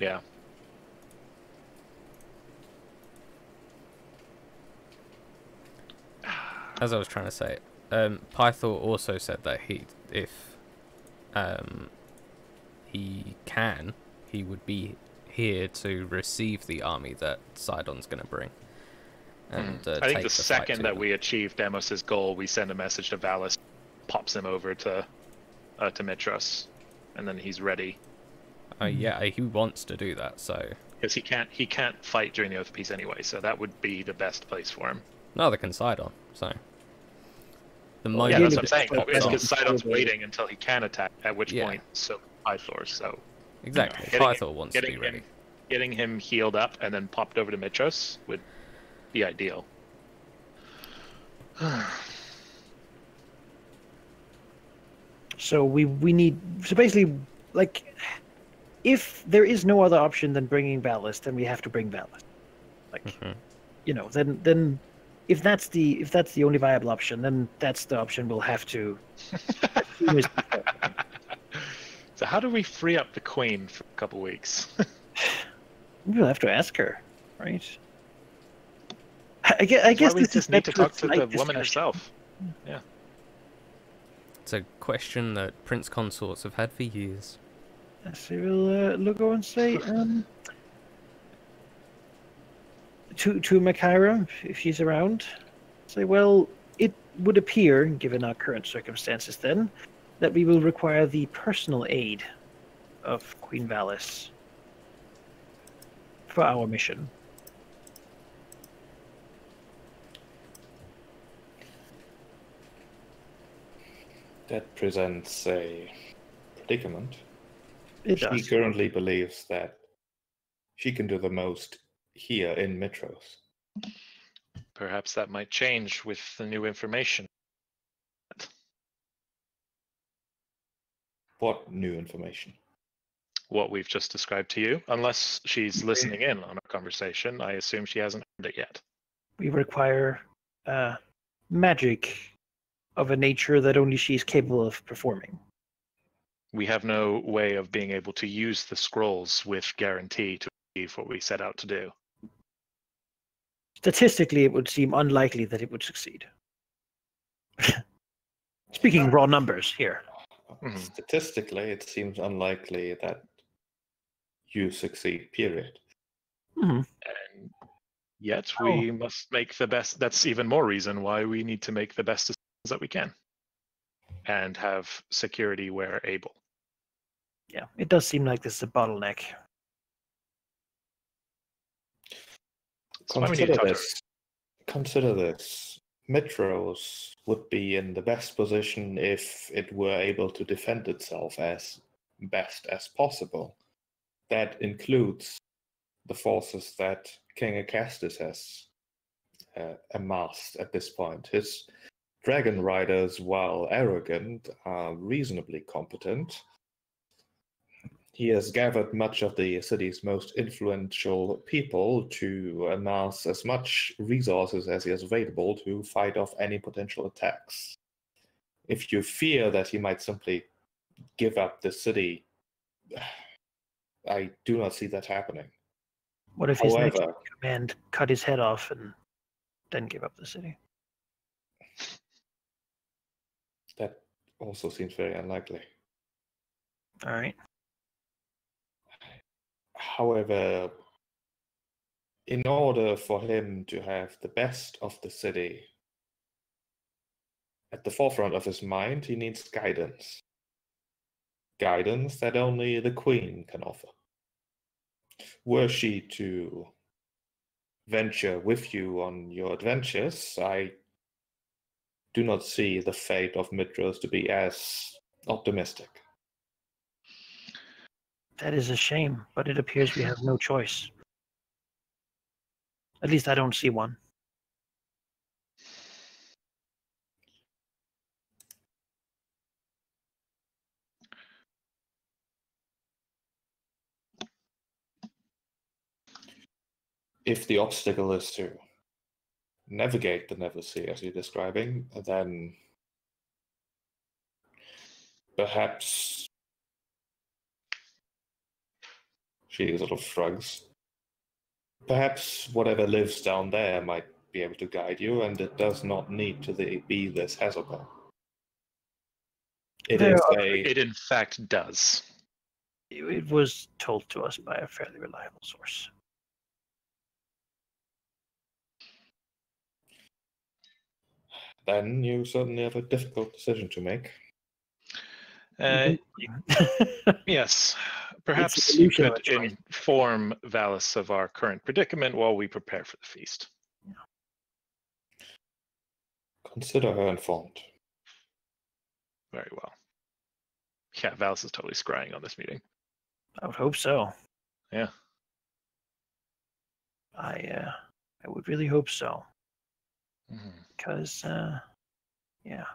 Yeah. As I was trying to say, Pythor also said that if he can, he would be here to receive the army that Sidon's going to bring. And I think take the second fight that to we achieve Demos's goal, we send a message to Valis, pops him over to Mitros, and then he's ready. Yeah, he wants to do that, so because he can't fight during the Oath of Peace anyway, so that would be the best place for him. neither can Sidon. So yeah, that's what I'm saying. It's because Sidon's waiting until he can attack, at which point so Pythor. So exactly, Pythor wants to be ready. Getting him healed up and then popped over to Mitros would be ideal. So we need, so basically, like, if there is no other option than bringing Valis, then we have to bring Valis. Like, you know, then if that's the only viable option, then that's the option we'll have to. So how do we free up the Queen for a couple weeks? We'll have to ask her, right? I guess we just need to talk to the woman herself. Yeah. It's a question that Prince Consorts have had for years. So we'll look over and say, to Makira, if she's around, say, well, it would appear, given our current circumstances then, that we will require the personal aid of Queen Valis for our mission. That presents a predicament. She currently believes that she can do the most here in Mitros. Perhaps that might change with the new information. What new information? What we've just described to you. Unless she's listening in on our conversation, I assume she hasn't heard it yet. We require magic of a nature that only she's capable of performing. We have no way of being able to use the scrolls with guarantee to achieve what we set out to do. Statistically, it would seem unlikely that it would succeed. Speaking raw numbers here. Statistically, it seems unlikely that you succeed, period. And yet we must make the best. That's even more reason why we need to make the best decisions that we can and have security where able. Yeah, it does seem like this is a bottleneck. Consider this. Mitros would be in the best position if it were able to defend itself as best as possible. That includes the forces that King Acastus has amassed at this point. His dragon riders, while arrogant, are reasonably competent. He has gathered much of the city's most influential people to amass as much resources as he has available to fight off any potential attacks. If you fear that he might simply give up the city, I do not see that happening. What if his next command cut his head off and then give up the city? That also seems very unlikely. All right. However, in order for him to have the best of the city at the forefront of his mind, he needs guidance. Guidance that only the Queen can offer. Were she to venture with you on your adventures, I do not see the fate of Mitros to be as optimistic. That is a shame, but it appears we have no choice. At least I don't see one. If the obstacle is to navigate the Never Sea, as you're describing, then perhaps She sort of shrugs. Perhaps whatever lives down there might be able to guide you, and it does not need to be this Hazelbell. It is It in fact does. It was told to us by a fairly reliable source. Then you certainly have a difficult decision to make. Yes, perhaps It's you evolution of could a choice. inform Valis of our current predicament while we prepare for the feast. Consider her informed. Very well. Yeah, Valis is totally scrying on this meeting. I would hope so. Yeah. I would really hope so. Because, yeah.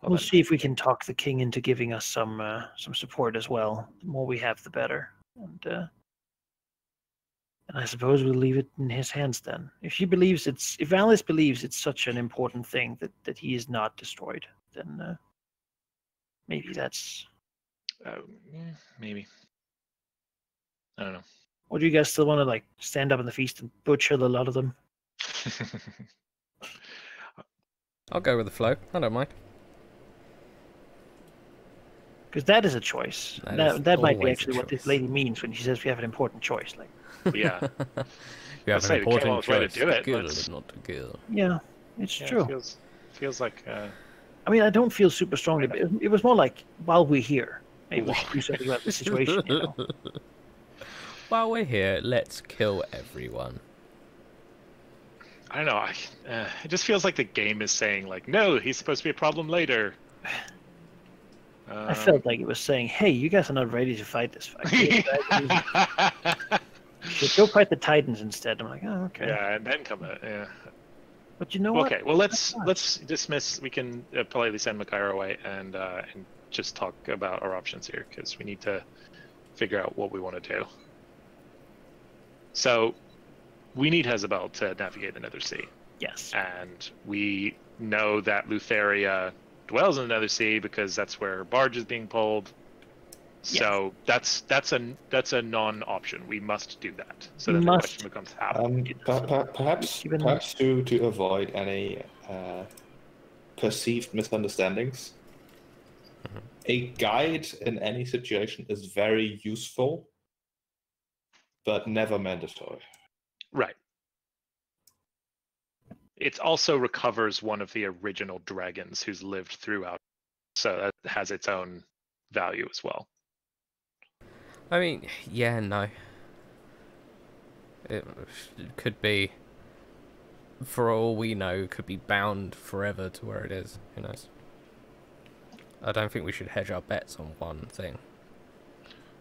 Well, We'll then, see if we can talk the king into giving us some support as well. The more we have, the better. And I suppose we'll leave it in his hands then. If Valis believes it's such an important thing that he is not destroyed, then maybe that's. maybe. I don't know. Or do you guys still want to stand up in the feast and butcher a lot of them? I'll go with the flow. I don't mind. Because that is a choice. That might be actually what this lady means when she says we have an important choice. Yeah. You have Let's an say the important Camel's way to choice. do it, Kill let's- or not to kill. Yeah, it's true. Feels like. I mean, I don't feel super strongly, but it was more like while we're here, maybe we should do something about the situation. You know? While we're here, let's kill everyone. I don't know. It just feels like the game is saying, no, he's supposed to be a problem later. I felt like it was saying, "Hey, you guys are not ready to fight this fight. So go fight the Titans instead." I'm like, "Oh, okay." Yeah, and then come out. Yeah. But you know what? Okay. Well, let's dismiss. We can politely send Makaira away and just talk about our options here because we need to figure out what we want to do. So, we need Jezebel to navigate the Nether Sea. Yes. And we know that Lutheria dwells in the Nether Sea because that's where her barge is being pulled. So that's a non-option. We must do that. So then the question becomes how. Perhaps to avoid any perceived misunderstandings, a guide in any situation is very useful, but never mandatory. Right. It also recovers one of the original dragons who's lived throughout, so that has its own value as well. I mean, yeah, no. It could be, for all we know, could be bound forever to where it is. Who knows? I don't think we should hedge our bets on one thing.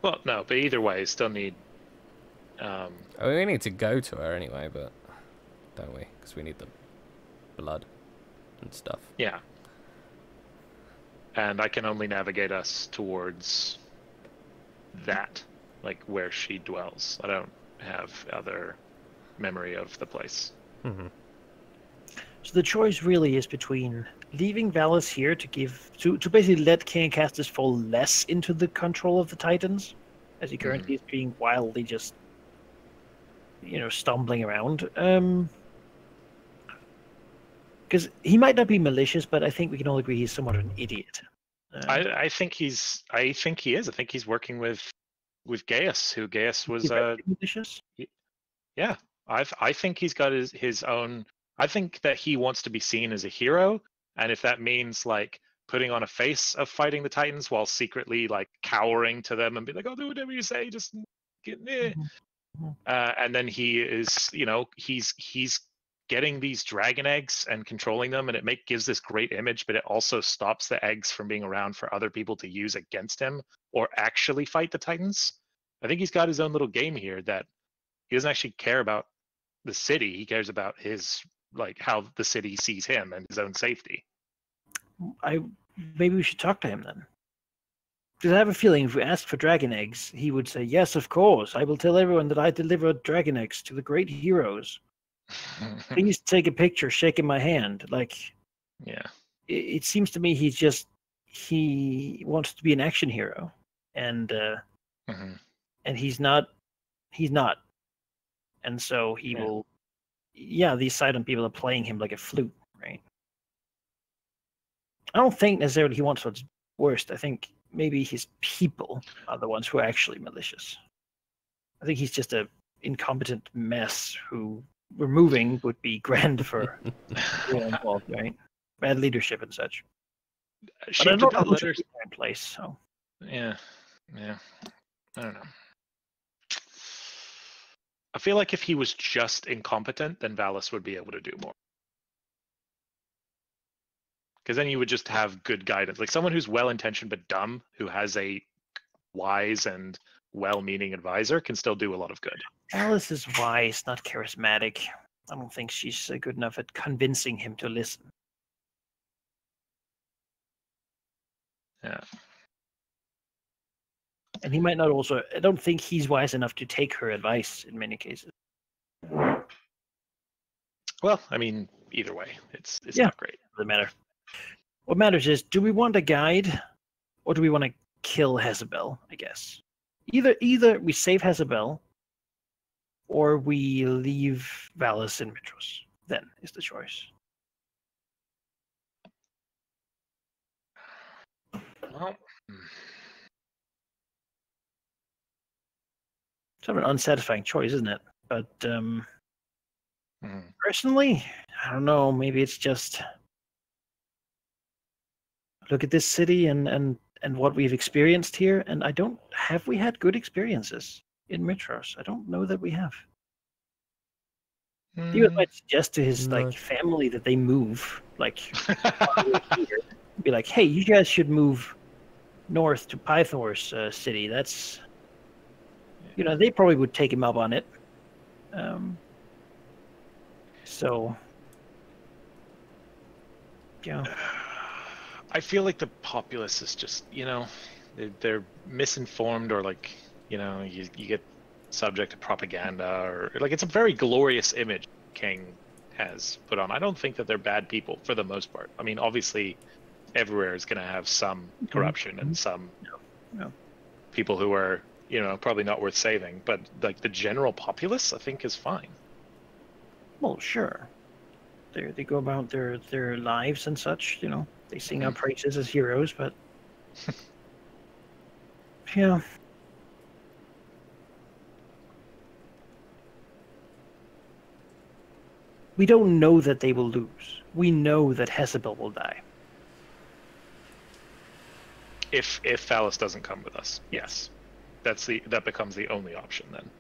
Well, no, but either way, still need. We need to go to her anyway, but don't we? Because we need the blood and stuff. Yeah. And I can only navigate us towards that, where she dwells. I don't have other memory of the place. Mm-hmm. So the choice really is between leaving Valis here to basically let King Castus fall less into the control of the Titans, as he currently is being wildly just, stumbling around. Because he might not be malicious, but I think we can all agree he's somewhat of an idiot. I think he is. I think he's working with Gaius, who Gaius was. Malicious? Yeah, I think he's got his own. I think that he wants to be seen as a hero, and if that means putting on a face of fighting the Titans while secretly cowering to them and be like, "Oh, do whatever you say, just get me." And then he is, he's getting these dragon eggs and controlling them, and it gives this great image, but it also stops the eggs from being around for other people to use against him or actually fight the Titans. I think he's got his own little game here that he doesn't actually care about the city. He cares about his how the city sees him and his own safety. Maybe we should talk to him then. Because I have a feeling if we asked for dragon eggs, he would say, "Yes, of course. I will tell everyone that I delivered dragon eggs to the great heroes. Please take a picture shaking my hand." Yeah. It seems to me he's he wants to be an action hero, and and he's not. He's not, and so he will. Yeah, these Sidon people are playing him like a flute, right? I don't think necessarily he wants what's worst. I think maybe his people are the ones who are actually malicious. I think he's just a incompetent mess who removing would be grand for everyone involved, right? Bad leadership and such. But I don't know who should be in place. So yeah, I don't know. I feel like if he was just incompetent, then Valis would be able to do more. Because then you would just have good guidance. Like someone who's well-intentioned but dumb, who has a wise and well-meaning advisor, can still do a lot of good. Valis is wise, not charismatic. I don't think she's good enough at convincing him to listen. Yeah. And he might not also. I don't think he's wise enough to take her advice in many cases. Well, I mean, either way, it's not great. Doesn't matter. What matters is, do we want a guide, or do we want to kill Hezebel? I guess either we save Hezebel, or we leave Valis in Mitros. Then is the choice. Well. Sort of an unsatisfying choice, isn't it? But personally, I don't know. Maybe it's just look at this city and what we've experienced here, and have we had good experiences in Mitros? I don't know that we have. He might suggest to his family that they move, be like, hey, you guys should move north to Pythor's city. That's they probably would take him up on it. So, yeah. I feel like the populace is just, they're misinformed, or you get subject to propaganda, or it's a very glorious image King has put on. I don't think that they're bad people for the most part. I mean, obviously, everywhere is going to have some corruption and some people who are probably not worth saving, but the general populace, I think, is fine. Well, sure. They go about their lives and such, They sing our praises as heroes, but yeah. We don't know that they will lose. We know that Hezebel will die. If Valis doesn't come with us, yes. That becomes the only option then.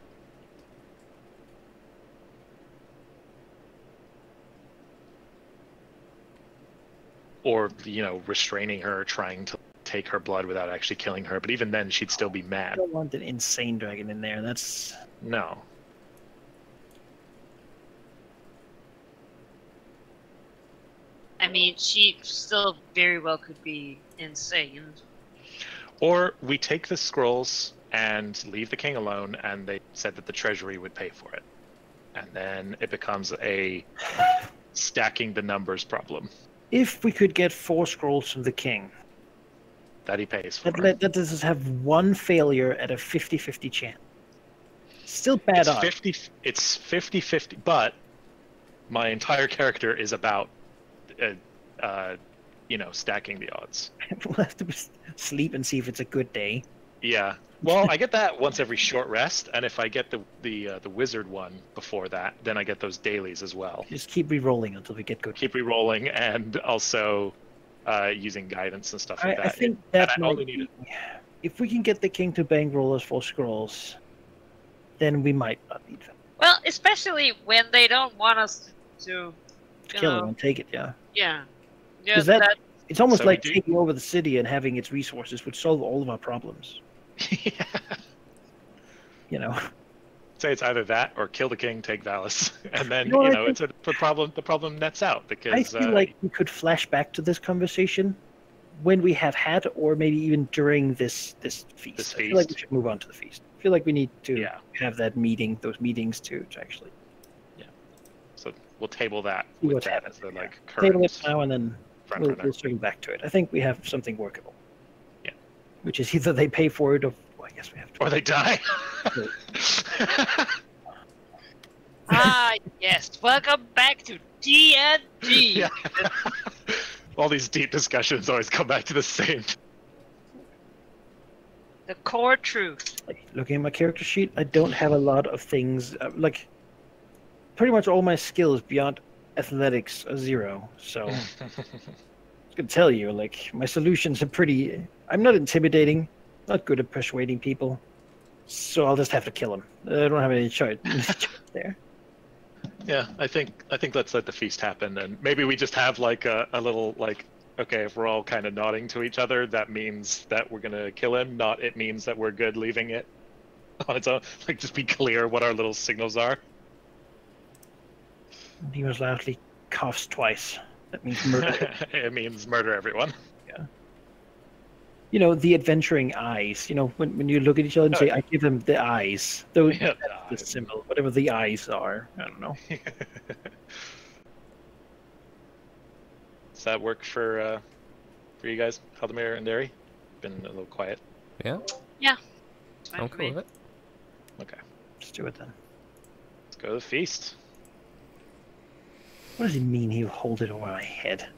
Or, restraining her, trying to take her blood without actually killing her. But even then, she'd still be mad. I don't want an insane dragon in there. That's... No. I mean, she still very well could be insane. Or we take the scrolls and leave the king alone, and they said that the treasury would pay for it. And then it becomes a stacking the numbers problem. If we could get 4 scrolls from the king, that he pays for. That does us have one failure at a 50-50 chance. Still bad odds. It's 50-50, but my entire character is about, stacking the odds. We'll have to sleep and see if it's a good day. Yeah. Well, I get that once every short rest, and if I get the wizard one before that, then I get those dailies as well. Just keep re-rolling until we get good. Keep re-rolling, and also using guidance and stuff like that. I think that might be, if we can get the king to bankroll us 4 scrolls, then we might not need them. Well, especially when they don't want us to kill him and take it. Yeah. Yeah. Because it's almost like taking over the city and having its resources would solve all of our problems. Yeah. Say it's either that or kill the king, take Valis, and then it's the problem nets out because I feel like we could flash back to this conversation when we have had, or maybe even during this feast. I feel like we should move on to the feast. I feel like we need to have those meetings to actually. Yeah. So we'll table that See with what's that happening. as the current. Table it now and then front runner. We'll circle back to it. I think we have something workable. Yeah. Which is either they pay for it or well, I guess we have to. Or they die. Yes. Welcome back to D&D. Yeah. All these deep discussions always come back to the same. The core truth. Like, looking at my character sheet, I don't have a lot of things. Like, pretty much all my skills beyond athletics are 0. So, I can tell you, like, my solutions are pretty. I'm not intimidating, not good at persuading people. So I'll just have to kill him. I don't have any choice there. Yeah, I think let's let the feast happen, and maybe we just have like a little like, okay, if we're all kind of nodding to each other, that means that we're gonna kill him. Not it means that we're good leaving it on its own. Like, just be clear what our little signals are. Demons loudly coughs twice. That means murder. It means murder everyone. You know, the adventuring eyes. You know, when you look at each other and say, "I give them the eyes." Those Yeah, the symbol, whatever the eyes are. I don't know. Does that work for you guys, Halldamir and Derry? Been a little quiet. Yeah, It's fine I'm for cool me. with it. Okay, Let's do it then. let's go to the feast. What does he mean? He'll hold it over my head.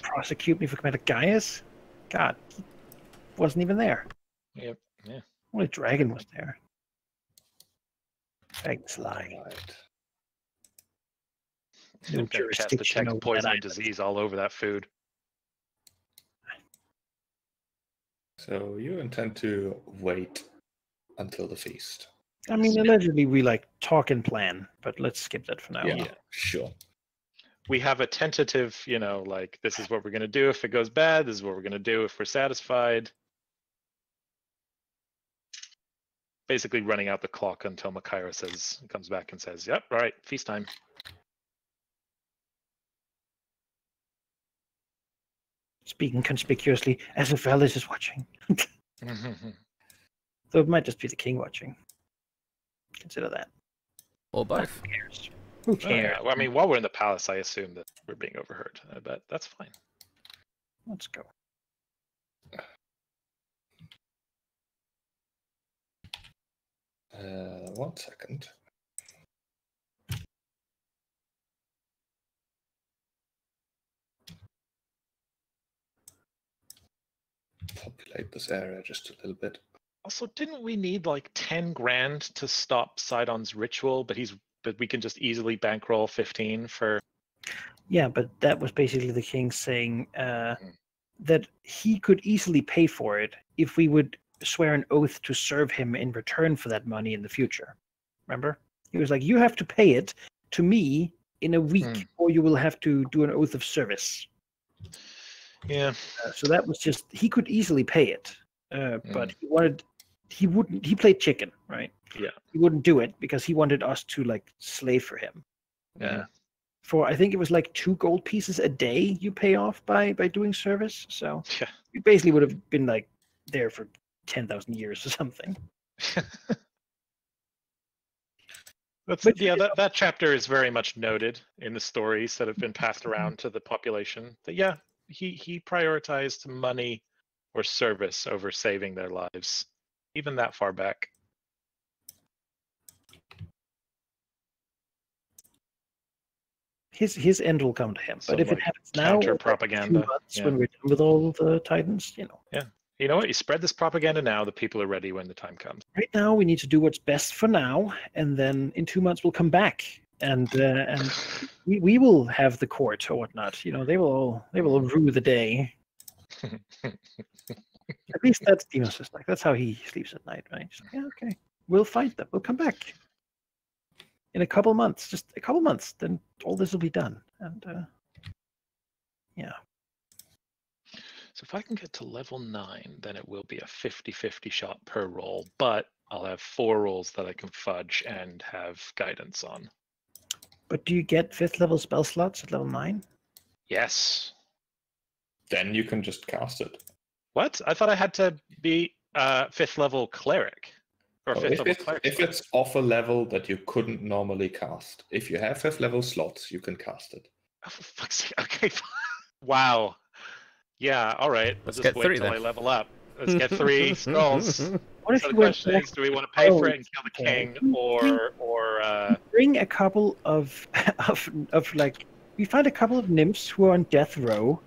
Prosecute me for committing Gaius? God, he wasn't even there. Yep. Yeah. Only dragon was there. Dragon's lying. Right. No I'm gonna cast jurisdiction detect over poison that and island. disease all over that food. So you intend to wait until the feast? I mean, allegedly we like talk and plan, but let's skip that for now. Yeah, sure. We have a tentative, you know, like, this is what we're gonna do if it goes bad. This is what we're gonna do if we're satisfied. Basically running out the clock until Makaira comes back and says, "Yep, all right, feast time." Speaking conspicuously, as if Alice is watching. Though it might just be the king watching. Consider that. Or both. Who cares? Who Oh, cares? yeah. Well, I mean, while we're in the palace, I assume that we're being overheard, but that's fine. Let's go. One second. Populate this area just a little bit. Also, didn't we need like 10 grand to stop Sidon's ritual? But we can just easily bankroll 15 for. Yeah, but that was basically the king saying that he could easily pay for it if we would swear an oath to serve him in return for that money in the future. Remember? He was like, you have to pay it to me in a week, or you will have to do an oath of service. Yeah. So that was just, he could easily pay it, but he played chicken, right? Yeah. He wouldn't do it because he wanted us to like slave for him. Yeah. For I think it was like 2 gold pieces a day you pay off by doing service. So Yeah. you basically would have been like there for 10,000 years or something. That chapter is very much noted in the stories that have been passed around to the population. That he prioritized money or service over saving their lives, even that far back. His end will come to him. So, but if like, it happens now, counter or like 2 propaganda, months yeah. when we're done with all the Titans, you know. Yeah. You know what? You spread this propaganda now. The people are ready when the time comes. Right now, we need to do what's best for now, and then in 2 months we'll come back, and we will have the court or whatnot. You know, they will rue the day. At least that's Denos' like. That's how he sleeps at night, right? He's like, yeah, okay, we'll fight them. We'll come back in a couple months. Just a couple months, then all this will be done. And yeah. So if I can get to level 9, then it will be a 50-50 shot per roll, but I'll have 4 rolls that I can fudge and have guidance on. But do you get 5th level spell slots at level 9? Yes. Then you can just cast it. What? I thought I had to be 5th level cleric. Or Oh, 5th level cleric. if it's off a level that you couldn't normally cast, if you have 5th level slots, you can cast it. Oh, for fuck's sake. Okay, fine. Wow. Yeah, all right. Let's We'll get just wait 3 till I then. level up. Let's get 3 skulls. What if So you the went question back is, do we want to pay for it and roads, kill the okay? king, or bring a couple of like we find a couple of nymphs who are on death row,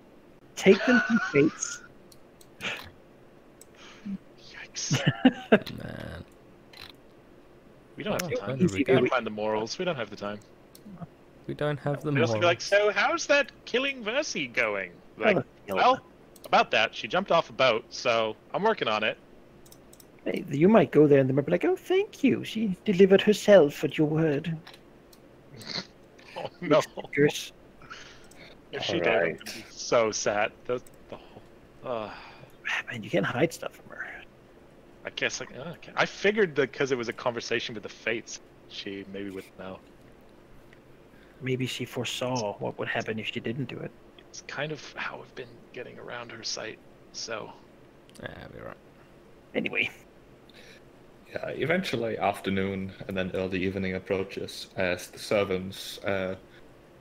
take them to fates. yikes? Man. We don't have the Oh, where time. did we We go? gotta find the morals. We don't have the time. We don't have the They also be like, morals. so how's that killing Versi going? Like, Oh, well, about that, she jumped off a boat, so I'm working on it. hey, you might go there and they might be like, "Oh, thank you. She delivered herself at your word." Oh no! Stickers. If she did, Alright. I'm gonna be so sad. The whole, Man, you can't hide stuff from her. I guess I figured that because it was a conversation with the fates, she maybe would know. Maybe she foresaw what would happen if she didn't do it. It's kind of how I've been getting around her sight. So Yeah, we're right. Anyway, Yeah, eventually afternoon and then early evening approaches as the servants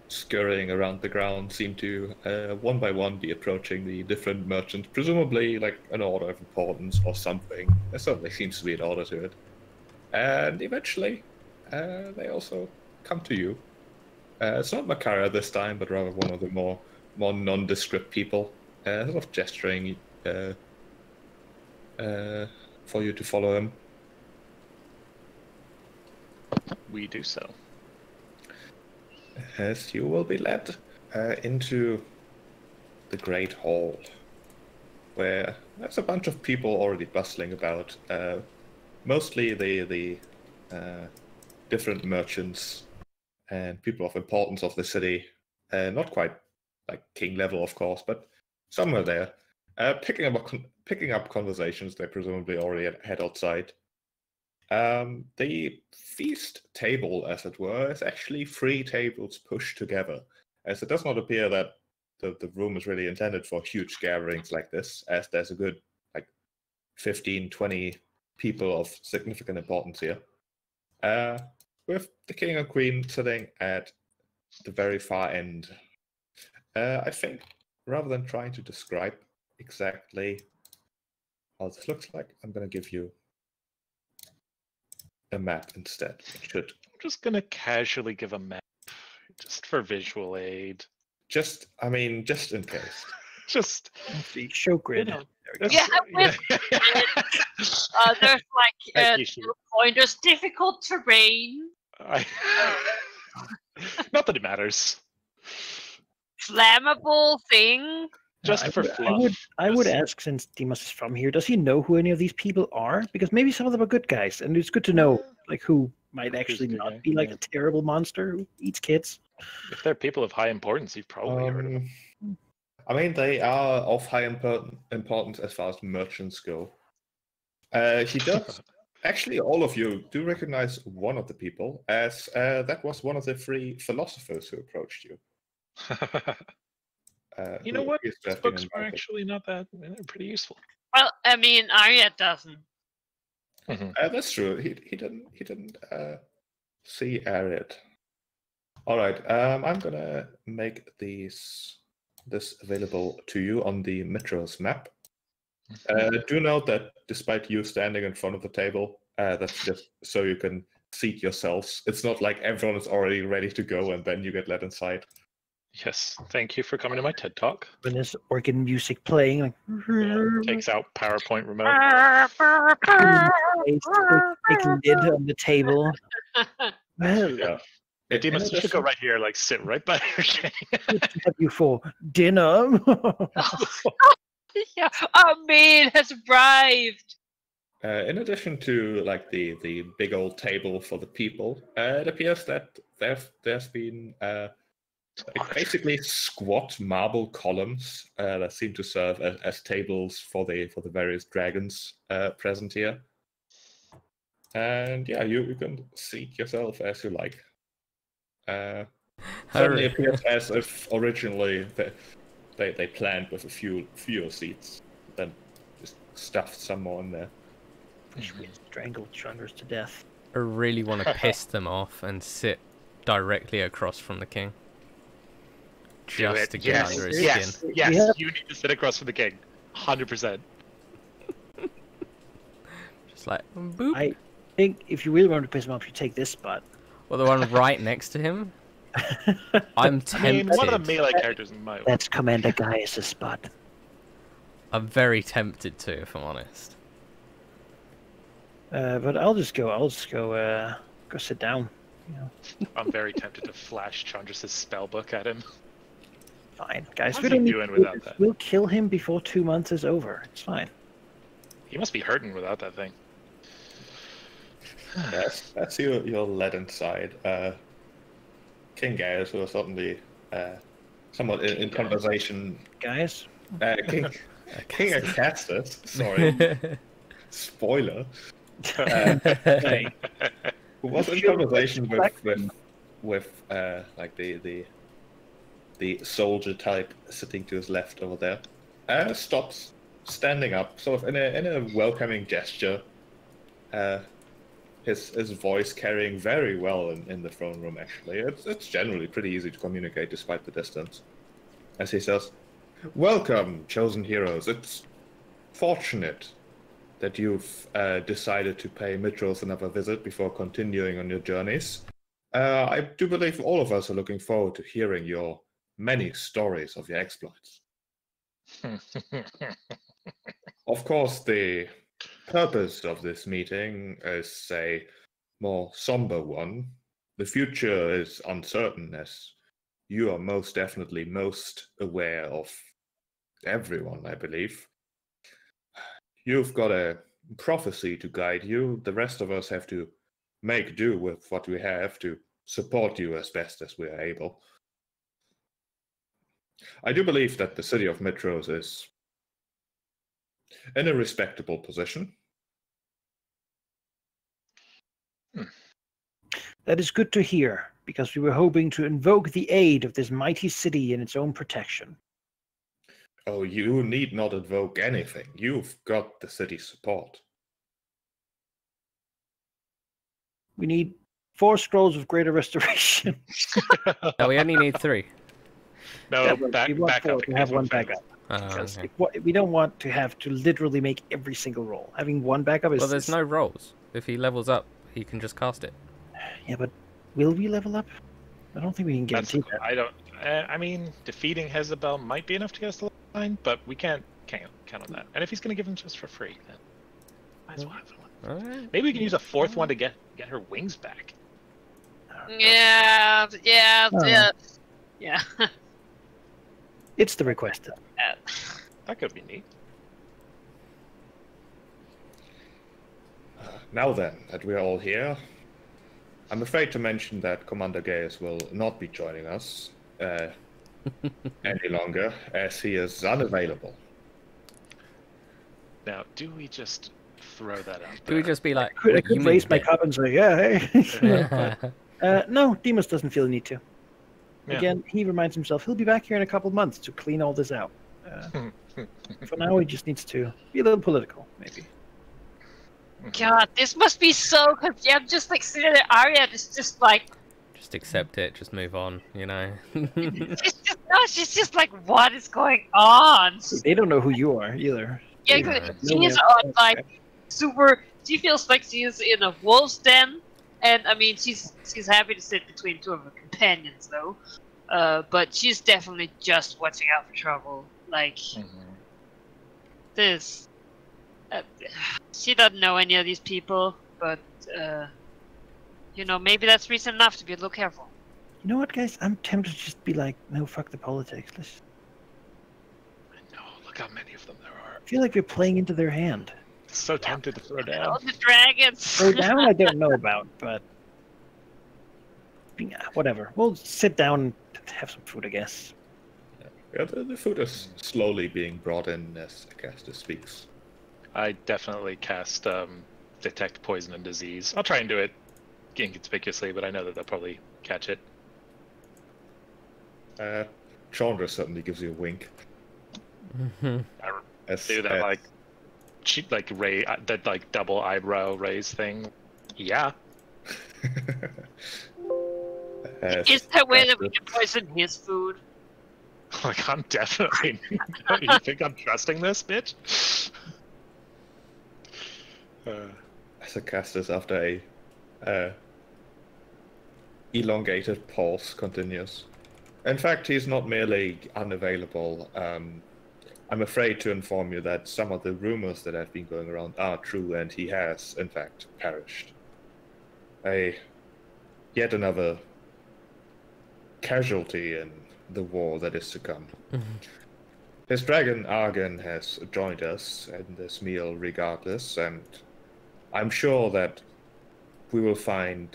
scurrying around the ground seem to one by one be approaching the different merchants, presumably like an order of importance or something. There certainly seems to be an order to it. And eventually they also come to you. It's not Makara this time, but rather one of the more nondescript people, sort of gesturing for you to follow him. we do so. As you will be led into the Great Hall, where there's a bunch of people already bustling about. Mostly the different merchants and people of importance of the city. Not quite like king level, of course, but somewhere there. Picking up conversations they presumably already had outside. The feast table, as it were, is actually 3 tables pushed together, as it does not appear that the room is really intended for huge gatherings like this, as there's a good, like, 15, 20 people of significant importance here. With the king and queen sitting at the very far end. I think, rather than trying to describe exactly how this looks like, I'm going to give you a map instead. It should I'm just gonna casually give a map, just for visual aid. just in case. Just show grid. know, There we go. Yeah, there's like Thank you, Sheila. pointers, difficult terrain, Not that it matters. flammable thing. Just I for would- fluff. I would Just- ask, since Demas is from here, does he know who any of these people are? Because maybe some of them are good guys, and it's good to know like who might Who's actually a good not guy, be like yeah. a terrible monster who eats kids. If they're people of high importance, you've probably heard of them. I mean, they are of high importance as far as merchants go. He does. Actually, all of you do recognize one of the people, as that was one of the 3 philosophers who approached you. You who know what? appears to These have been books are invited. actually not that. They're pretty useful. Well, I mean, Arya doesn't. That's true. He didn't see Ariad. All right. I'm gonna make this available to you on the Mitros map. Do note that despite you standing in front of the table, that's just so you can seat yourselves. It's not like everyone is already ready to go and then you get let inside. Yes, thank you for coming to my TED Talk. When there's organ music playing, like Takes out PowerPoint remote. big lid on the table. Well, Yeah. Hey, Demas, In you should go addition- right here, like sit right by her. what have you for dinner? Yeah, our meal has arrived. In addition to like the big old table for the people, it appears that there's been like basically squat marble columns that seem to serve as tables for the various dragons present here. And yeah, you can seat yourself as you like. Certainly appears as if originally they planned with a fewer seats, then just stuffed some more in there. Wish we had strangled Chungers to death. I really want to piss them off and sit directly across from the king. just to get yes, under his yes, skin. yes. Yeah. You need to sit across from the king. 100%. Just like, boop. I think if you really want to piss him off, you take this spot. Well, the one right next to him. I'm tempted. I mean, one of the melee characters might. That's Commander Gaius' spot. I'm very tempted to, if I'm honest. But I'll just go sit down. You know, I'm very tempted to flash Chandra's spellbook at him. fine, guys. How's We he don't need doing to do without this. that? We'll kill him before 2 months is over. It's fine. He must be hurting without that thing. Yes, that's your led inside. King Gaius was suddenly somewhat in conversation. Guys, King Acastus, sorry, spoiler, hey, who was in conversation with like the soldier type sitting to his left over there, stops, standing up, sort of in a welcoming gesture. His voice carrying very well in the throne room. Actually, it's generally pretty easy to communicate despite the distance. As he says, "Welcome, chosen heroes. It's fortunate that you've decided to pay Mitros another visit before continuing on your journeys. I do believe all of us are looking forward to hearing your many stories of your exploits. Of course, the purpose of this meeting is a more somber one. The future is uncertain, as you are most definitely most aware of everyone, I believe. You've got a prophecy to guide you. The rest of us have to make do with what we have to support you as best as we are able. I do believe that the city of Mitros is in a respectable position. that is good to hear, because we were hoping to invoke the aid of this mighty city in its own protection. Oh, you need not invoke anything. You've got the city's support. We need 4 scrolls of greater restoration. No, we only need 3. No, Yeah, but back we want up. 4 to have 1 backup. Oh, Because okay. we don't want to have to literally make every single roll. Having 1 backup is... Well, there's no rolls. If he levels up, he can just cast it. Yeah, but will we level up? I don't think we can That's, guarantee that. I don't. I mean, defeating Hezebel might be enough to get us to level 9, but we can't count on that. And if he's going to give them just for free, then might as well have one. Alright. Maybe we can use a 4th one to get her wings back. Yeah. Oh. Yeah. It's the request. That could be neat. Now then, that we are all here, I'm afraid to mention that Commander Gaius will not be joining us any longer, as he is unavailable. Now, do we just throw that out Do we there? just be like, I "You could mean raise my dead?" cup and say, yeah, hey. Yeah. No, Demas doesn't feel the need to. Yeah. Again, he reminds himself he'll be back here in a couple of months to clean all this out. For now, he just needs to be a little political, maybe. God, this must be so confusing. I'm just like sitting there, Arya is just like, Just accept it, just move on, you know? she's just like, what is going on? They don't know who you are either. Yeah, Yeah. 'cause she's on like super. She feels like she's in a wolf's den, and I mean, she's happy to sit between 2 of her companions though. But she's definitely just watching out for trouble. Like this. She doesn't know any of these people, but you know, maybe that's reason enough to be a little careful. You know what, guys? I'm tempted to just be like, no, fuck the politics. Let's... No, look how many of them there are. I feel like we're playing into their hand. So tempted to throw Oh, down. the dragons. So down, I don't know about, but yeah, whatever. We'll sit down and have some food, I guess. Yeah, the food is slowly being brought in as Acastus speaks. I definitely cast detect poison and disease. I'll try and do it inconspicuously, but I know that they'll probably catch it. Chandra certainly gives you a wink. I As, do that that like double eyebrow raise thing. Yeah. as Is there a way that we Acastus- can poison his food? Like, I'm definitely. You think I'm trusting this, bitch? Sarcastus, after a elongated pause, continues. In fact, he's not merely unavailable. I'm afraid to inform you that some of the rumors that have been going around are true, and he has, in fact, perished. Yet another casualty in the war that is to come. His dragon Argon has joined us in this meal regardless, and I'm sure that we will find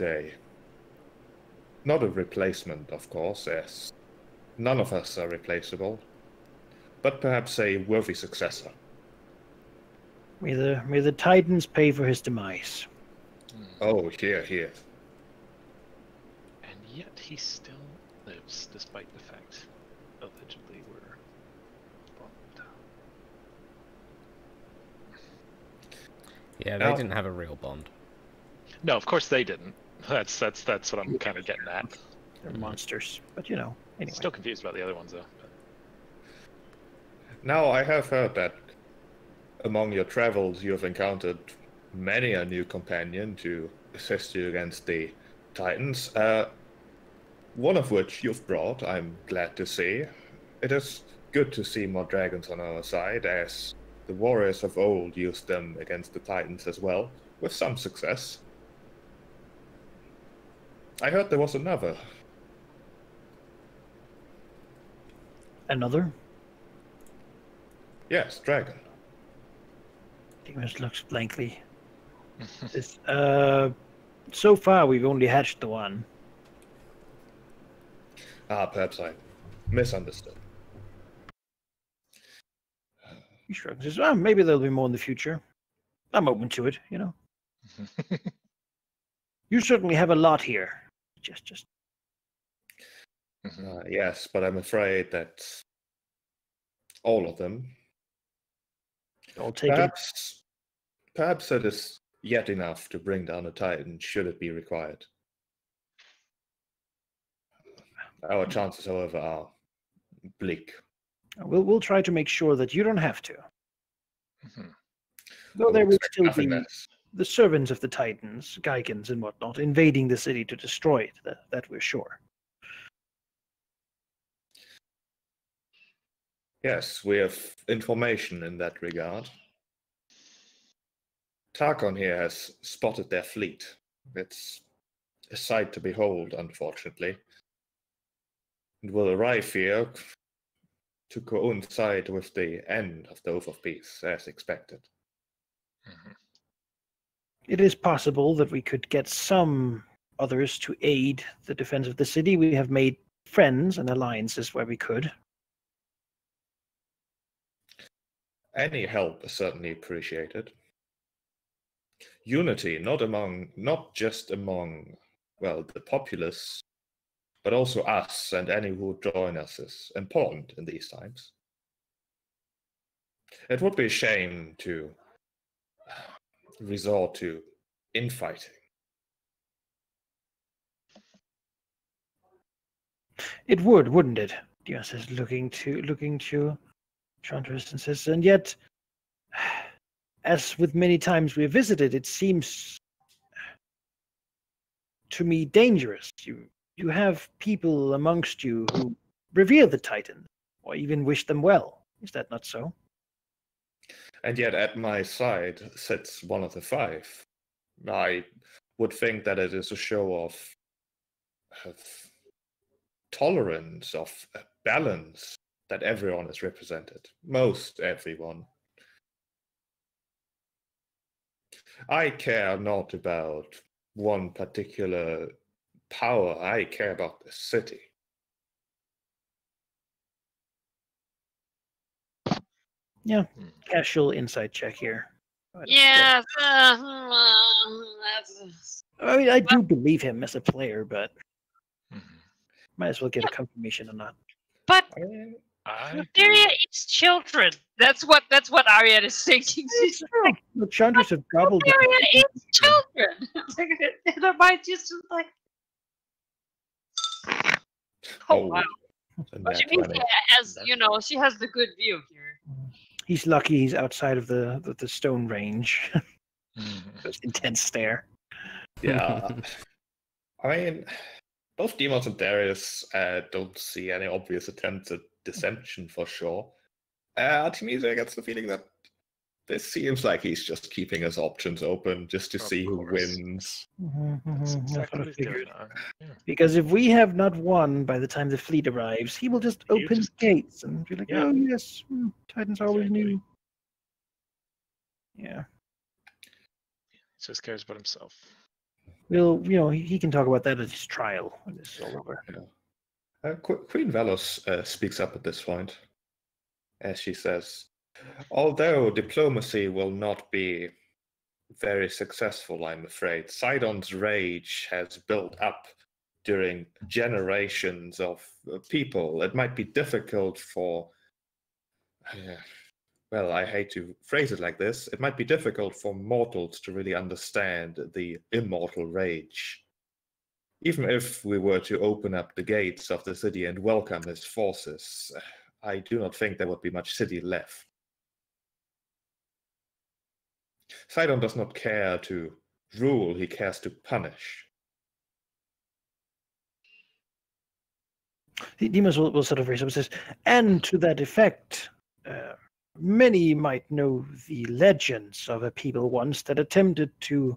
not a replacement, of course, as none of us are replaceable, but perhaps a worthy successor. May the Titans pay for his demise. Oh, here. And yet he still lives, despite the fact allegedly we're bombed. Yeah, they didn't have a real bond. No, of course they didn't. That's what I'm kind of getting at. They're monsters, but anyway. Still confused about the other ones though. Now, I have heard that among your travels you have encountered many a new companion to assist you against the Titans. One of which you've brought, I'm glad to see. It is good to see more dragons on our side, as the warriors of old used them against the Titans as well, with some success. I heard there was another. Another? Yes, dragon. Demas looks blankly. So far we've only hatched the one. Perhaps I misunderstood. He shrugs. Says, well, maybe there'll be more in the future. I'm open to it, you know. You certainly have a lot here. Just. Yes, but I'm afraid that all of them. I'll take it. Perhaps it is yet enough to bring down a Titan, should it be required. Our chances, however, are bleak. We'll try to make sure that you don't have to. Though there will still be the servants of the Titans, Geigens and whatnot, invading the city to destroy it. That we're sure. Yes, we have information in that regard. Tarkon here has spotted their fleet. It's a sight to behold, unfortunately. It will arrive here to coincide with the end of the Oath of Peace, as expected. It is possible that we could get some others to aid the defense of the city. We have made friends and alliances where we could. Any help is certainly appreciated. Unity, not just among, well, the populace, but also us and any who join us is important in these times. It would be a shame to resort to infighting. It would, wouldn't it? Diaz is looking to Chantress and says, and yet, as with many times we have visited, it seems to me dangerous. You have people amongst you who revere the Titans, or even wish them well. Is that not so? And yet at my side sits one of the five. I would think that it is a show of tolerance, of balance, that everyone is represented. Most everyone. I care not about one particular power. I care about the city. Yeah, casual insight check here. Yeah. I mean, I do believe him as a player, but might as well get a confirmation or not. But I Arya eats children. That's what Arya is thinking. She's like, The Chantress have gobbled it. Arya eats children. And her mind just like, oh wow. But she means she has the good view here. He's lucky he's outside of the stone range. Those intense stare. Yeah. I mean, both Demos and Darius don't see any obvious attempts at dissension for sure. Artemisia gets the feeling that this seems like he's just keeping his options open just to see who wins. That's Exactly what I what he's doing. figured. Yeah. Because if we have not won by the time the fleet arrives, he will just open gates and be like, Yeah. "Oh yes, Titans always Exactly. knew." Yeah. He just cares about himself. Well, he can talk about that at his trial when this is all over. Queen Velos speaks up at this point, as she says, although diplomacy will not be very successful, I'm afraid, Sidon's rage has built up during generations of people. It might be difficult for... well, I hate to phrase it like this. It might be difficult for mortals to really understand the immortal rage. Even if we were to open up the gates of the city and welcome his forces, I do not think there would be much city left. Sidon does not care to rule, he cares to punish. Demas will sort of raise up and says, and to that effect, many might know the legends of a people once that attempted to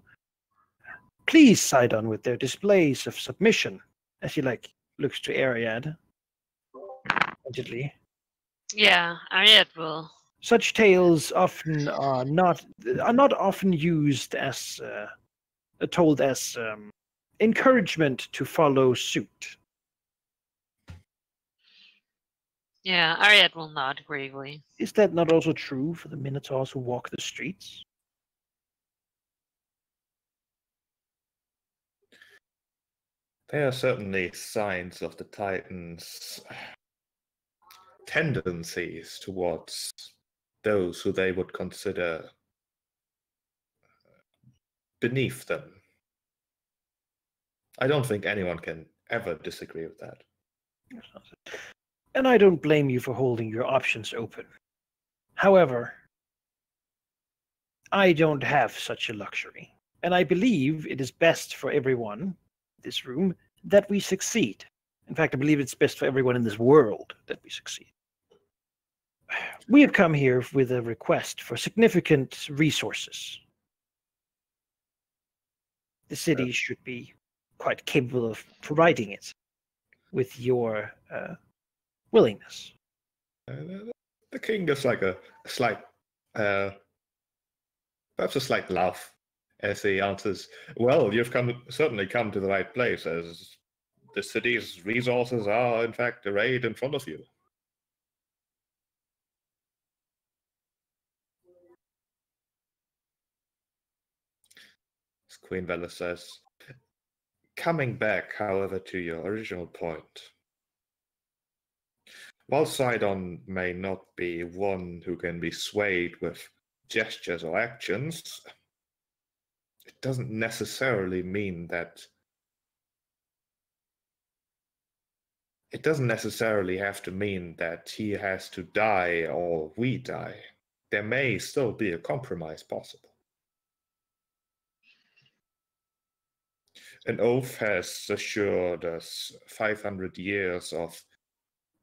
please Sidon with their displays of submission, as he looks to Ariad. Allegedly. Yeah, Ariad will. Such tales often are not often used as told as encouragement to follow suit. Yeah, Ariad will nod gravely. Is that not also true for the Minotaurs who walk the streets? There are certainly signs of the Titans' tendencies towards those who they would consider beneath them. I don't think anyone can ever disagree with that. And I don't blame you for holding your options open. However, I don't have such a luxury. And I believe it is best for everyone in this room that we succeed. In fact, I believe it's best for everyone in this world that we succeed. We have come here with a request for significant resources. The city should be quite capable of providing it with your willingness. The king gives like a slight, perhaps a slight laugh as he answers, well, you've certainly come to the right place, as the city's resources are, in fact, arrayed in front of you. As Queen Velos says, coming back, however, to your original point, while Sidon may not be one who can be swayed with gestures or actions, it doesn't necessarily mean that... It doesn't necessarily have to mean that he has to die or we die. There may still be a compromise possible. An oath has assured us 500 years of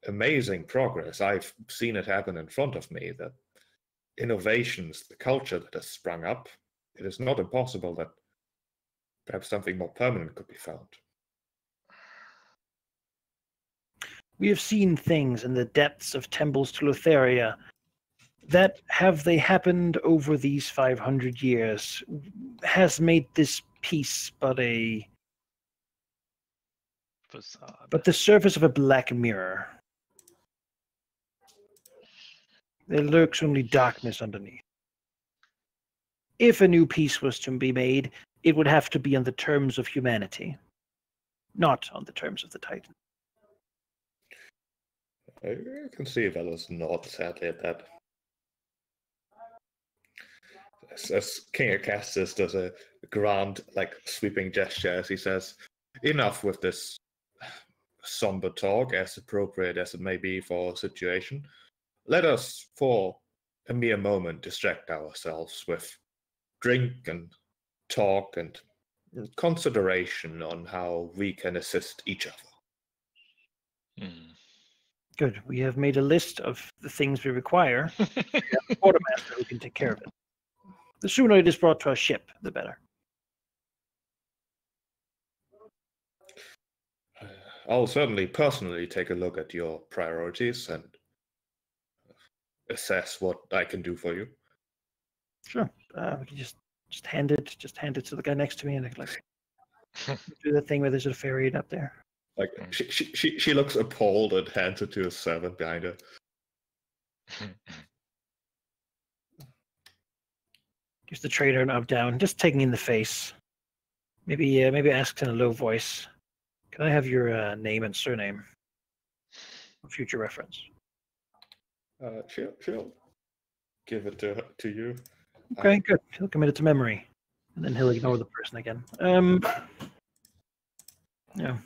amazing progress. I've seen it happen in front of me, the innovations, the culture that has sprung up. It is not impossible that perhaps something more permanent could be found. We have seen things in the depths of temples to Lotharia that, have they happened over these 500 years, has made this peace but the surface of a black mirror. There lurks only darkness underneath. If a new peace was to be made, it would have to be on the terms of humanity, not on the terms of the Titan. I can see Velos nod sadly at that. As King Acastus does a grand, sweeping gesture as he says, enough with this somber talk, as appropriate as it may be for a situation, let us, for a mere moment, distract ourselves with drink and talk and consideration on how we can assist each other. Good. We have made a list of the things we require. We have a quartermaster who can take care of it. The sooner it is brought to our ship, the better. I'll certainly personally take a look at your priorities and assess what I can do for you. Sure. We can just hand it to the guy next to me, and like do the thing where there's a ferry up there. Like she looks appalled and hands it to a servant behind her. Gives the trader an up down, just taking in the face. Maybe asks in a low voice, "Can I have your name and surname for future reference?" She'll give it to you. Okay, good. He'll commit it to memory, and then he'll ignore the person again. Yeah.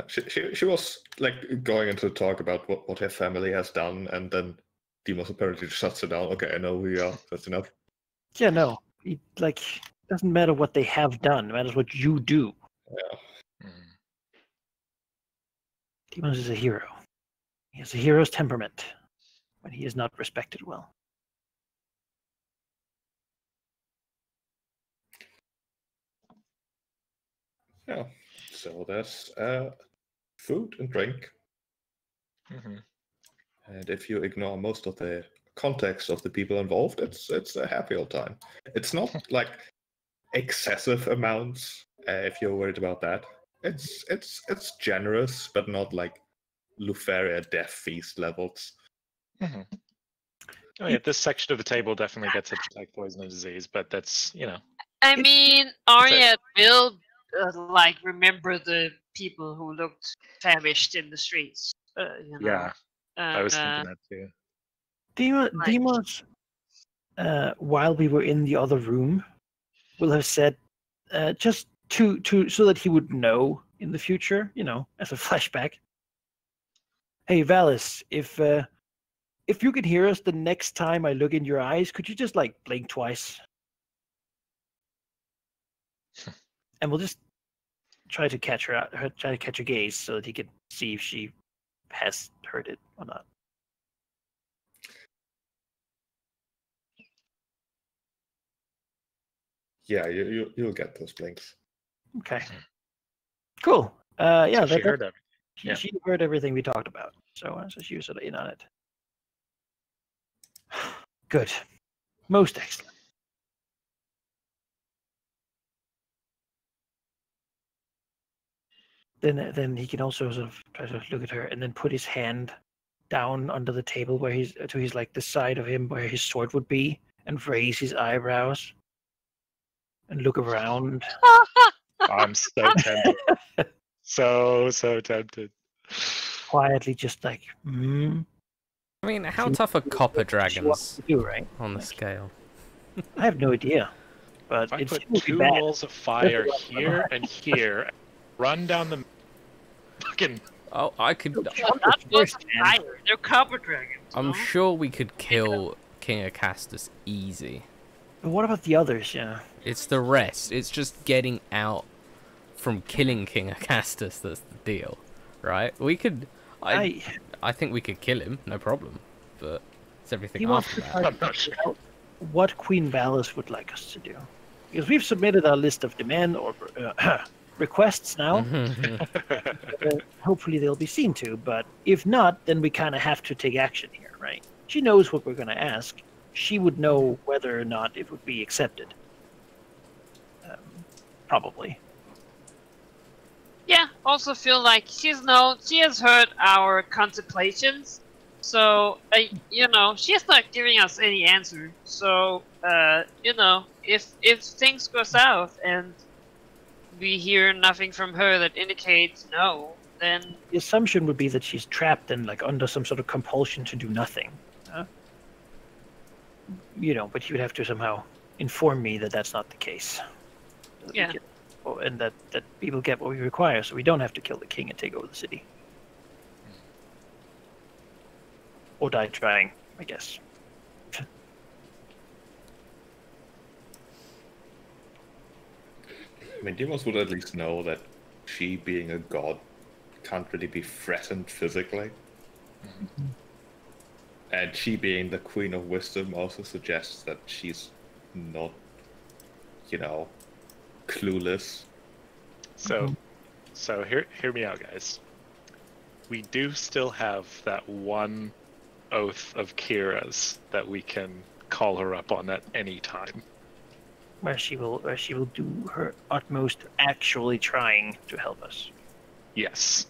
She was like going into talk about what her family has done, and then Demos apparently shuts her down. Okay, I know who you are. That's enough. Yeah, no. It doesn't matter what they have done. It matters what you do. Yeah. Demos is a hero. He has a hero's temperament when he is not respected well. Yeah. So there's food and drink. Mm-hmm. And if you ignore most of the context of the people involved, it's a happy old time. It's not like excessive amounts, if you're worried about that. It's generous, but not like Luferia Death Feast levels. Mm-hmm. Oh yeah, this section of the table definitely gets it like poison and disease, but that's I mean, Arya will remember the people who looked famished in the streets. Yeah, I was thinking that too. Demos, while we were in the other room, will have said, just to so that he would know in the future, as a flashback. Hey, Valis, if you can hear us the next time I look in your eyes, could you just blink twice? And we'll just try to catch her out, try to catch her gaze so that he can see if she has heard it or not. Yeah, you'll get those blinks. Okay. Cool. Yeah, so she heard everything. She heard everything we talked about, so she was sort of in on it. Good. Most excellent. Then he can also sort of try to look at her and then put his hand down under the table where he's the side of him where his sword would be, and raise his eyebrows and look around. I'm so tempted. so tempted. Quietly, just I mean, how tough are copper dragons right? on the scale? I have no idea. But If I it's put 2 walls of fire here and here, run down the fucking. Oh, I could. Not walls of fire. They're copper dragons. I'm sure we could kill King Acastus easy. But what about the others? Yeah. It's the rest. It's just getting out from killing King Acastus that's the deal, right? We could. I think we could kill him, no problem. But it's everything after that. I'm not sure. What Queen Valis would like us to do, because we've submitted our list of demand or requests now. Hopefully they'll be seen to, but if not, then we kind of have to take action here, right? She knows what we're going to ask. She would know whether or not it would be accepted. Probably. Yeah, also feel like she has heard our contemplations, so, she's not giving us any answer. So, if things go south and we hear nothing from her that indicates no, then... The assumption would be that she's trapped and, under some sort of compulsion to do nothing. But you would have to somehow inform me that that's not the case. Yeah. And that people get what we require, so we don't have to kill the king and take over the city. Or die trying, I guess. I mean, Demos would at least know that she, being a god, can't really be threatened physically. And she, being the Queen of Wisdom, also suggests that she's not, clueless. So hear me out, guys. We do still have that one oath of Kira's that we can call her up on at any time. Where she will do her utmost, actually trying to help us. Yes.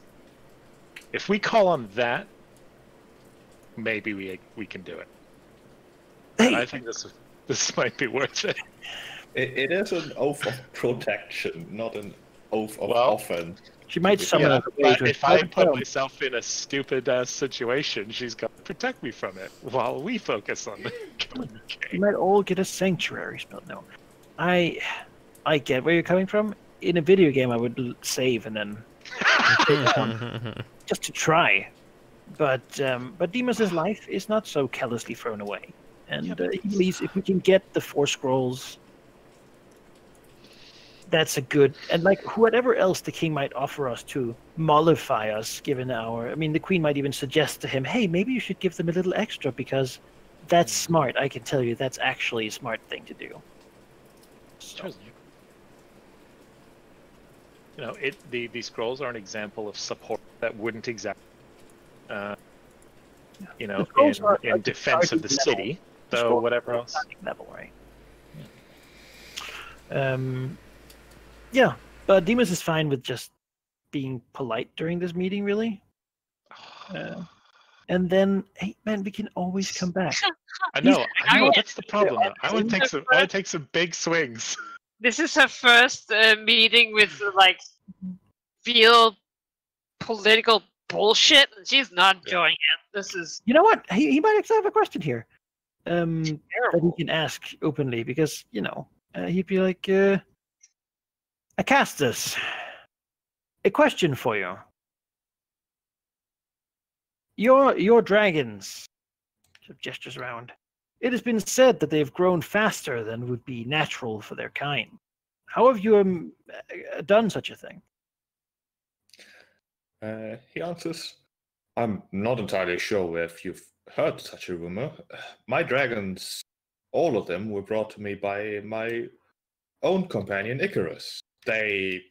If we call on that, maybe we can do it. Hey! I think this might be worth it. It is an oath of protection, not an oath of offense. She might summon us. But if I put myself in a stupid situation, she's got to protect me from it while we focus on the killing the king. We might all get a sanctuary spell. No, I get where you're coming from. In a video game, I would save and then just to try. But Demas' life is not so callously thrown away, and he believes if we can get the 4 scrolls, that's a good, and like whatever else the king might offer us to mollify us, given our, I mean, the queen might even suggest to him, hey, maybe you should give them a little extra because that's smart. I can tell you that's actually a smart thing to do. So. The scrolls are an example of support that wouldn't exactly, in defense of the city. So whatever else. Level, right? Yeah, but Demas is fine with just being polite during this meeting, really. And then, hey, man, we can always come back. I know. That's the problem, though. I want to take some big swings. This is her first meeting with, like, real political bullshit. She's not enjoying it. This is... You know what? He might actually have a question here. That he can ask openly, because, he'd be like... Acastus, a question for you. Your dragons, gestures around. It has been said that they have grown faster than would be natural for their kind. How have you done such a thing? He answers, I'm not entirely sure if you've heard such a rumor. My dragons, all of them, were brought to me by my own companion, Icarus. They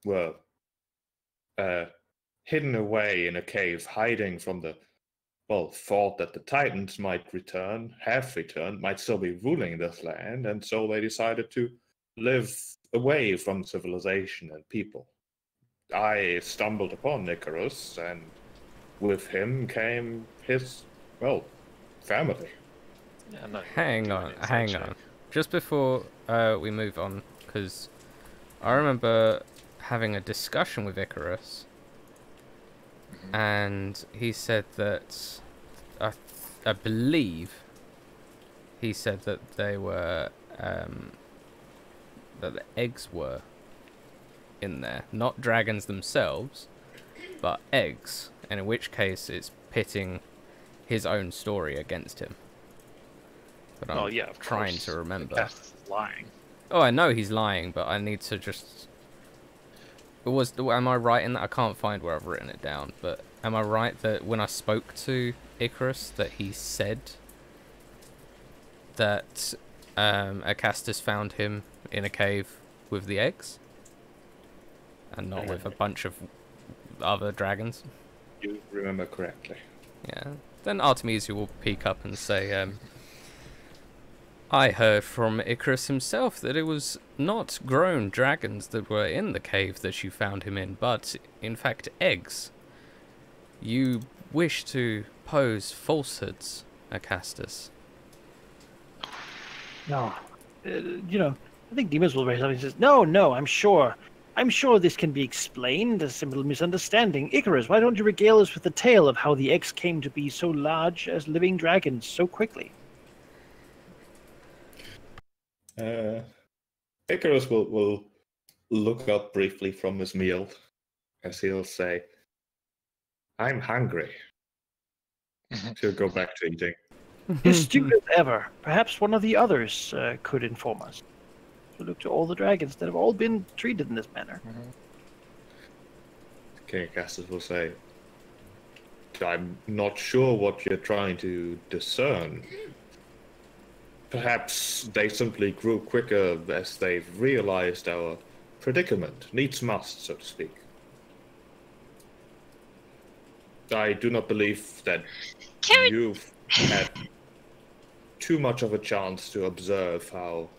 were hidden away in a cave, hiding from thought that the Titans might have returned, might still be ruling this land, and so they decided to live away from civilization and people. I stumbled upon Icarus, and with him came his, family. Yeah, hang on. Just before we move on, because I remember having a discussion with Icarus, and he said that I believe he said that they were that the eggs were in there, not dragons themselves, but eggs, and in which case it's pitting his own story against him. But I'm trying to remember. That's lying. Oh, I know he's lying, but I need to just... Am I right in that? I can't find where I've written it down, but am I right that when I spoke to Icarus that he said that Acastus found him in a cave with the eggs? And not with a bunch of other dragons? You remember correctly. Yeah. Then Artemisia will peek up and say, I heard from Icarus himself that it was not grown dragons that were in the cave that you found him in, but in fact eggs. You wish to pose falsehoods, Acastus. No. I think Demas will raise up and says, No, I'm sure. I'm sure this can be explained, a simple misunderstanding. Icarus, why don't you regale us with the tale of how the eggs came to be so large as living dragons so quickly? Icarus will look up briefly from his meal as he'll say, I'm hungry. He'll go back to eating. Astute as ever. Perhaps one of the others could inform us. We look to all the dragons that have all been treated in this manner. King Augustus will say, I'm not sure what you're trying to discern. Perhaps they simply grew quicker as they've realized our predicament. Needs must, so to speak. I do not believe that you've had too much of a chance to observe how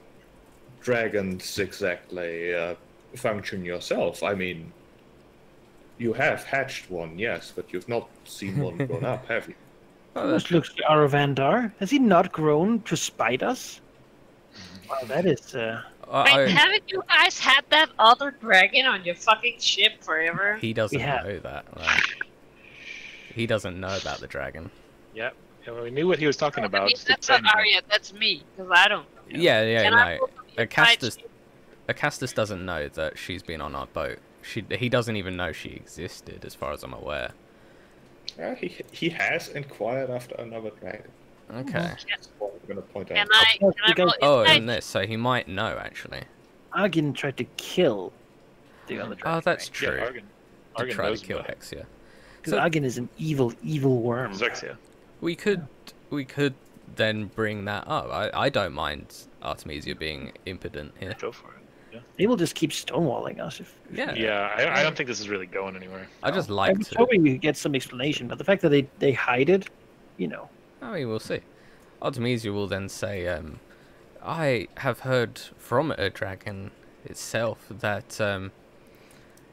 dragons exactly function yourself. I mean, you have hatched one, yes, but you've not seen one grown up, have you? Almost looks like Aravandar. Has he not grown to spite us? Wow, that is... Wait, haven't you guys had that other dragon on your fucking ship forever? He doesn't know that. He doesn't know about the dragon. Yep. Yeah, we knew what he was talking about. I mean, that's not Arya, that's me, because I don't know. Yeah, no. Acastus doesn't know that she's been on our boat. He doesn't even know she existed, as far as I'm aware. He has inquired after another dragon. Okay. That's what I'm going to point out. Can I roll insight? in this, so he might know, actually. Agin tried to kill the other dragon. Oh, that's right? true. Yeah, Argon Tried knows to kill about it. Hexia. Because Agin is an evil, evil worm. Xerxia. We could then bring that up. I don't mind Artemisia being impotent here. Go for it. Yeah. They will just keep stonewalling us. If Yeah, I don't think this is really going anywhere. I just I like was to. hoping we could get some explanation, but the fact that they hide it, you know. I mean, we'll see. Artemisia will then say, I have heard from a dragon itself that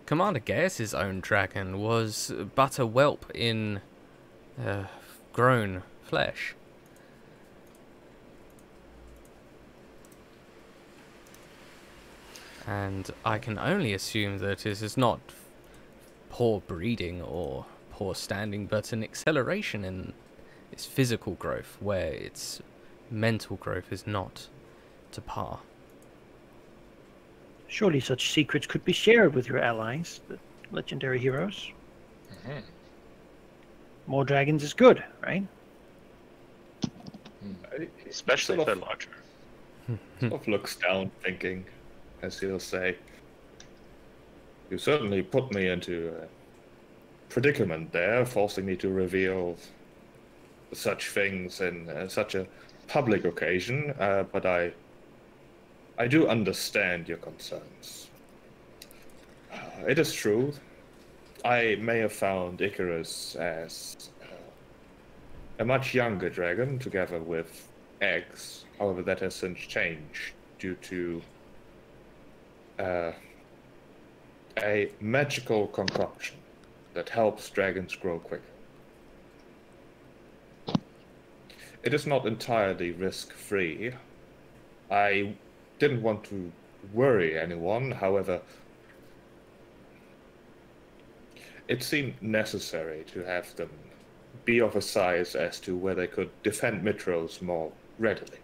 Commander Gaius' own dragon was but a whelp in grown flesh. And I can only assume that it is not poor breeding or poor standing, but an acceleration in its physical growth, where its mental growth is not to par. Surely such secrets could be shared with your allies, the legendary heroes. Mm-hmm. More dragons is good, right? Especially if they're larger. Sort of looks down, thinking, as he'll say, you certainly put me into a predicament there, forcing me to reveal such things in such a public occasion, but I do understand your concerns. It is true, I may have found Icarus as a much younger dragon, together with eggs. However, that has since changed due to a magical concoction that helps dragons grow quicker. It is not entirely risk-free. I didn't want to worry anyone, however, it seemed necessary to have them be of a size as to where they could defend Mitros more readily.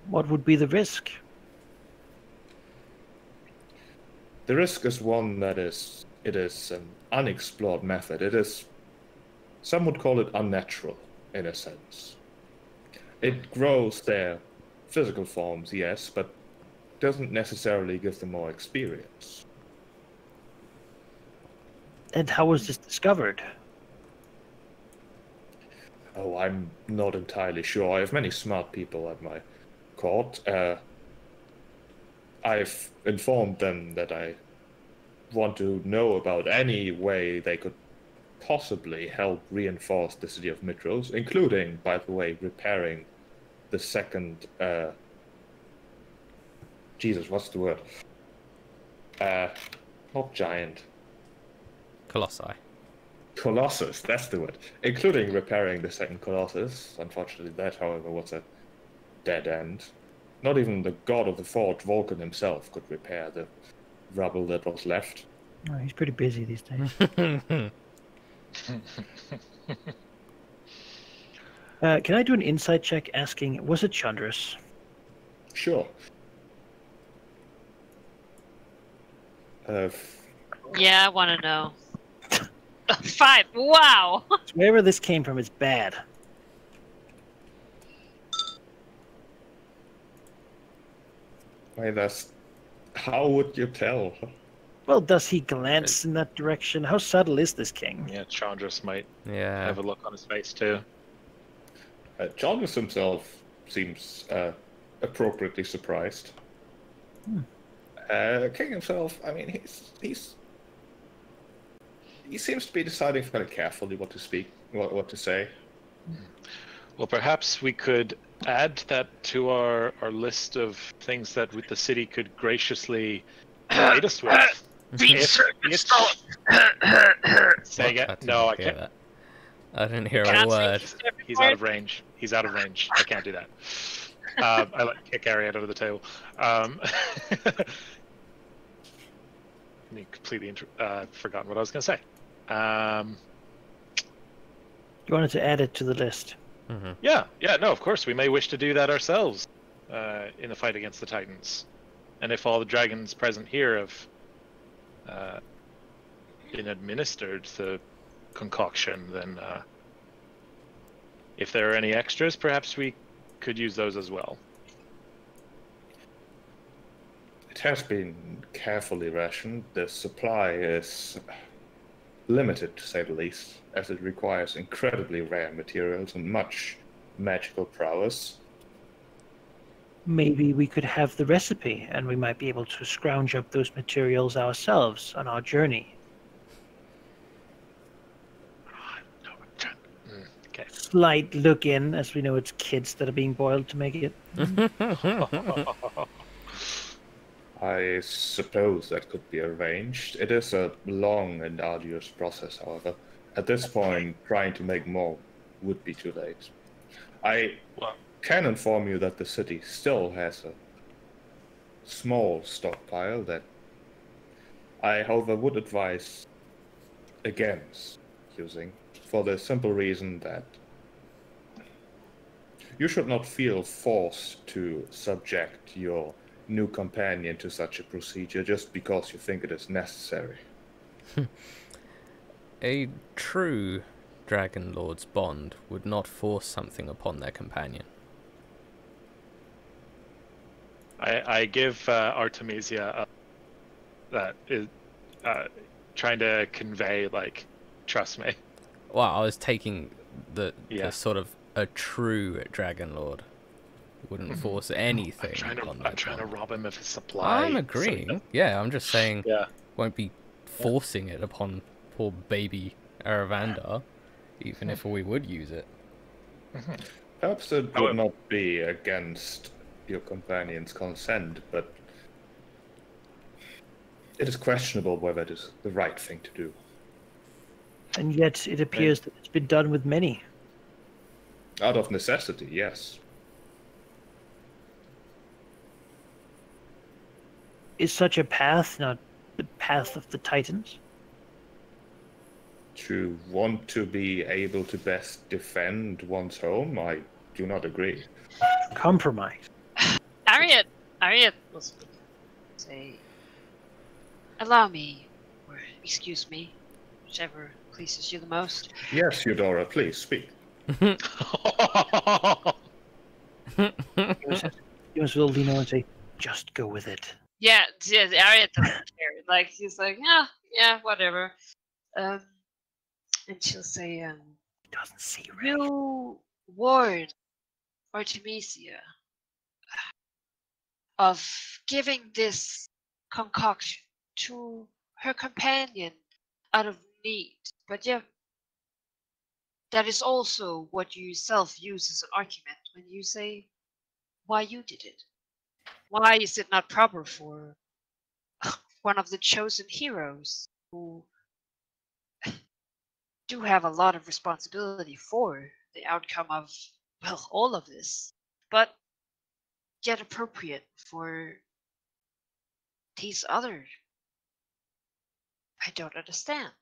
What would be the risk? The risk is one that is an unexplored method. It is, some would call it unnatural, in a sense. It grows their physical forms, yes, but doesn't necessarily give them more experience. And how was this discovered? Oh, I'm not entirely sure. I have many smart people at my court. I've informed them that I want to know about any way they could possibly help reinforce the city of Mitros, including, by the way, repairing the second... Jesus, what's the word? Not giant. Colossi. Colossus, that's the word. Including repairing the second Colossus. Unfortunately, that, however, was a dead end. Not even the god of the fort, Vulcan himself, could repair the rubble that was left. Oh, he's pretty busy these days. Can I do an insight check asking, was it Chandras? Sure. Yeah, I want to know. 5. Wow. Wherever this came from is bad. Why, that's... How would you tell? Well, does he glance in that direction? How subtle is this king? Yeah, Chandras might Yeah. have a look on his face too. Chalmers himself seems appropriately surprised. King himself, I mean, he seems to be deciding kind of carefully what to speak, what to say. Well, perhaps we could add that to our list of things that the city could graciously aid us with. Say again? No, I can't. That. I didn't hear a Can't word. He's out of range. He's out of range. I can't do that. I kick Ariad out of the table. Completely forgotten what I was going to say. You wanted to add it to the list. Mm-hmm. Yeah, no, of course. We may wish to do that ourselves in the fight against the Titans. And if all the dragons present here have been administered the concoction, then if there are any extras, perhaps we could use those as well. It has been carefully rationed. The supply is limited, to say the least, as it requires incredibly rare materials and much magical prowess. Maybe we could have the recipe, and we might be able to scrounge up those materials ourselves on our journey. Okay. Slight look in, as we know it's kids that are being boiled to make it. I suppose that could be arranged. It is a long and arduous process, however. At this point, trying to make more would be too late. I can inform you that the city still has a small stockpile that I, however, would advise against using, for the simple reason that you should not feel forced to subject your new companion to such a procedure just because you think it is necessary. A true Dragonlord's bond would not force something upon their companion. I give Artemisia that is trying to convey, like, trust me. Well, I was taking the sort of a true Dragonlord wouldn't force anything. I'm trying to rob him of his supply. I'm agreeing. Yeah, I'm just saying. Yeah. Won't be forcing it upon poor baby Aravandar, even if we would use it. Perhaps it would not be against your companion's consent, but it is questionable whether it is the right thing to do. And yet it appears that it's been done with many. Out of necessity, yes. Is such a path not the path of the Titans? To want to be able to best defend one's home, I do not agree. Compromise. Ariad will speak. Say, allow me, or excuse me, whichever pleases you the most. Yes, Eudora, please speak. Jonas will lean over and say, just go with it. Yeah, Ariad doesn't care. Like, he's like, yeah, whatever. And she'll say, Doesn't see right. you warned Artemisia of giving this concoction to her companion out of need, but yeah, that is also what you yourself use as an argument when you say why you did it. Why is it not proper for one of the chosen heroes who do have a lot of responsibility for the outcome of, well, all of this, but yet appropriate for these others? I don't understand.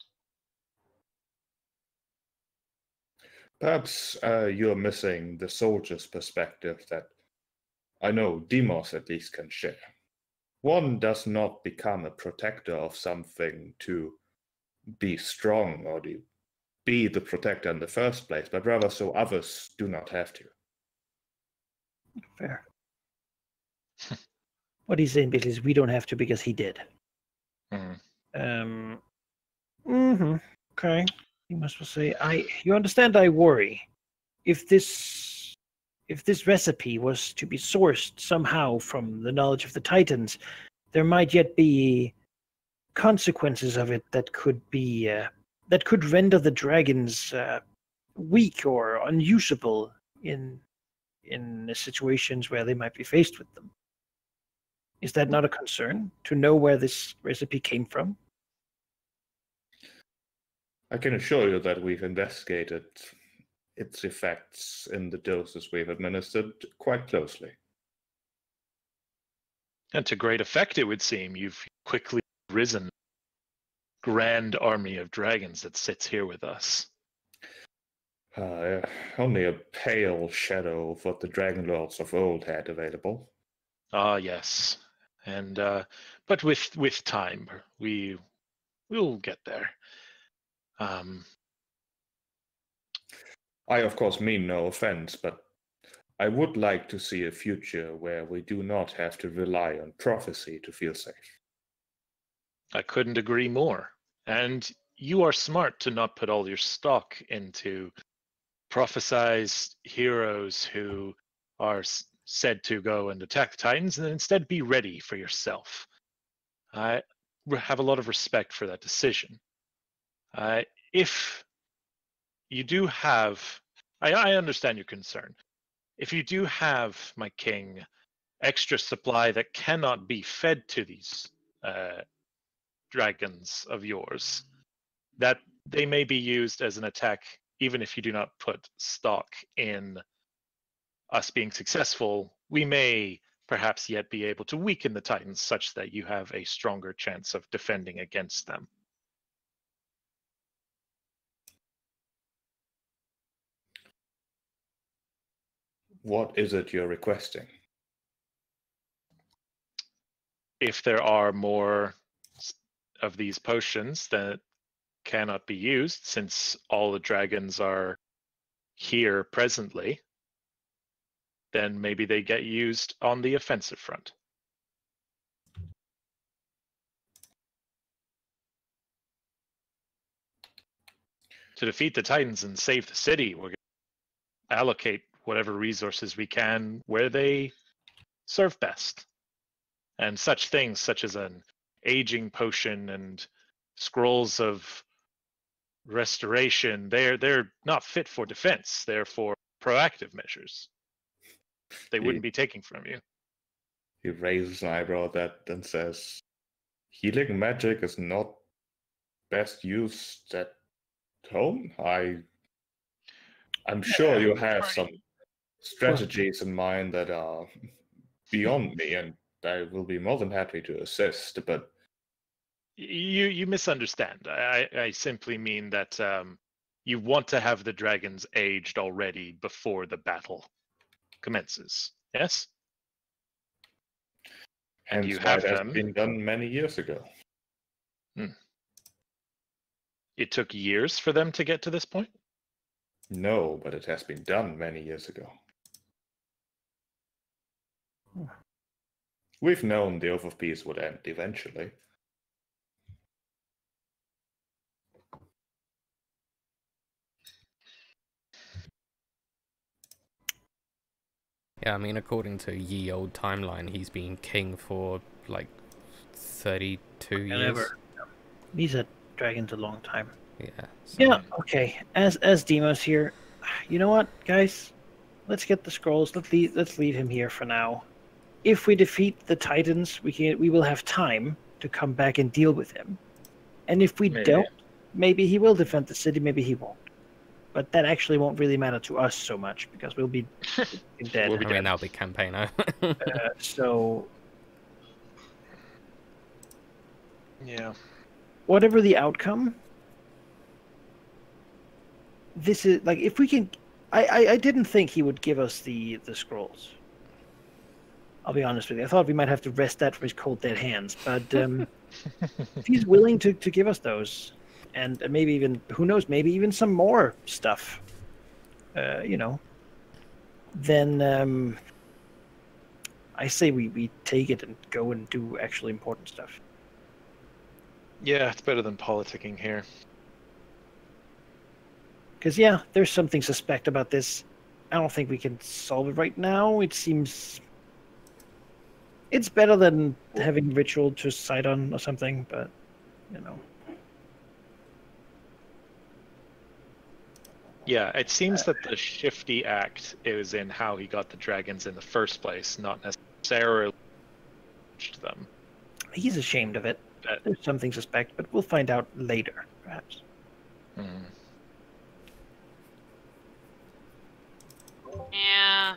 Perhaps you're missing the soldier's perspective that I know Demos at least can share. One does not become a protector of something to be strong or to be the protector in the first place, but rather so others do not have to. Fair. What he's saying basically is we don't have to because he did. Okay. You must well say, you understand I worry. If this recipe was to be sourced somehow from the knowledge of the Titans, there might yet be consequences of it that could render the dragons weak or unusable in the situations where they might be faced with them. Is that not a concern, to know where this recipe came from? I can assure you that we've investigated its effects in the doses we've administered quite closely. And to great effect, it would seem. You've quickly risen. Grand army of dragons that sits here with us. Only a pale shadow of what the Dragonlords of old had available. Ah, yes. And but with time, we'll get there. I, of course, mean no offense, but I would like to see a future where we do not have to rely on prophecy to feel safe. I couldn't agree more. And you are smart to not put all your stock into prophesized heroes who are said to go and attack the Titans, and instead be ready for yourself. I have a lot of respect for that decision. If you do have, I understand your concern. If you do have, my king, extra supply that cannot be fed to these dragons of yours, that they may be used as an attack, even if you do not put stock in us being successful. We may perhaps yet be able to weaken the Titans such that you have a stronger chance of defending against them. What is it you're requesting? If there are more of these potions that cannot be used, since all the dragons are here presently, then maybe they get used on the offensive front. To defeat the Titans and save the city, we're going to allocate whatever resources we can where they serve best. And such things such as an aging potion and scrolls of restoration, they're not fit for defense. They're for proactive measures. They wouldn't be taking from you. He raises an eyebrow at that and says, healing magic is not best used at home? I'm sure you have some strategies in mind that are beyond me, and I will be more than happy to assist, but you misunderstand. I simply mean that you want to have the dragons aged already before the battle commences. Yes? And you have that them. has been done many years ago. It took years for them to get to this point? No, but it has been done many years ago. We've known the Oath of Peace would end eventually. Yeah, I mean, according to ye old timeline, he's been king for like 32 years. He's had dragons a long time. Yeah. So. Yeah. Okay. As Demos here, you know what, guys? Let's get the scrolls. Let's leave him here for now. If we defeat the Titans, we will have time to come back and deal with him. And if we don't, maybe he will defend the city. Maybe he won't. But that actually won't really matter to us so much because we'll be dead. I mean, that'll be campaigner. So, yeah. Whatever the outcome, this is like if we can. I didn't think he would give us the scrolls. I'll be honest with you. I thought we might have to rest that for his cold dead hands, but if he's willing to give us those, and maybe even, who knows, maybe even some more stuff, then I say we take it and go and do actually important stuff. Yeah, it's better than politicking here. Because, yeah, there's something suspect about this. I don't think we can solve it right now. It seems... It's better than having ritual to Sidon or something, but, Yeah, it seems that the shifty act is in how he got the dragons in the first place, not necessarily them. He's ashamed of it. There's something suspect, but we'll find out later, perhaps. Yeah,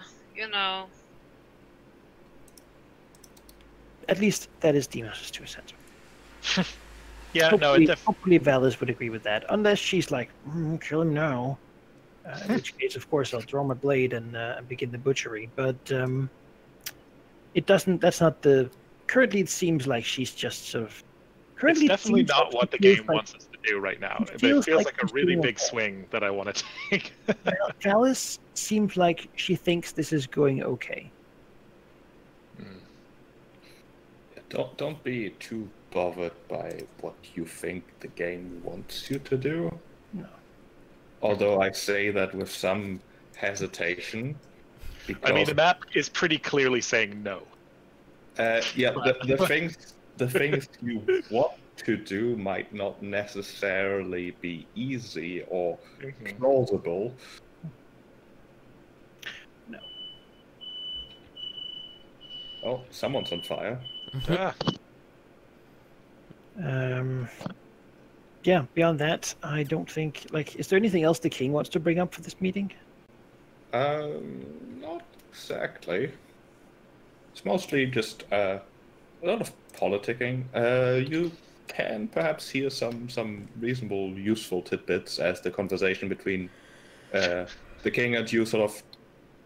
At least that is Deimos' 2 cents. Yeah, hopefully Valis would agree with that, unless she's like, kill him now. In which case, of course, I'll draw my blade and begin the butchery. But it doesn't. That's not the. Currently, it seems like she's just sort of. Currently, it's definitely not what the game wants us to do right now. It feels like a really big swing that I want to take. Valis seems like she thinks this is going okay. Don't be too bothered by what you think the game wants you to do. No. Although I say that with some hesitation. I mean, the map is pretty clearly saying no. Yeah, the things you want to do might not necessarily be easy or plausible. No. Oh, someone's on fire. Yeah, beyond that, I don't think, is there anything else the king wants to bring up for this meeting? Not exactly. It's mostly just a lot of politicking. You can perhaps hear some reasonable, useful tidbits as the conversation between the king and you sort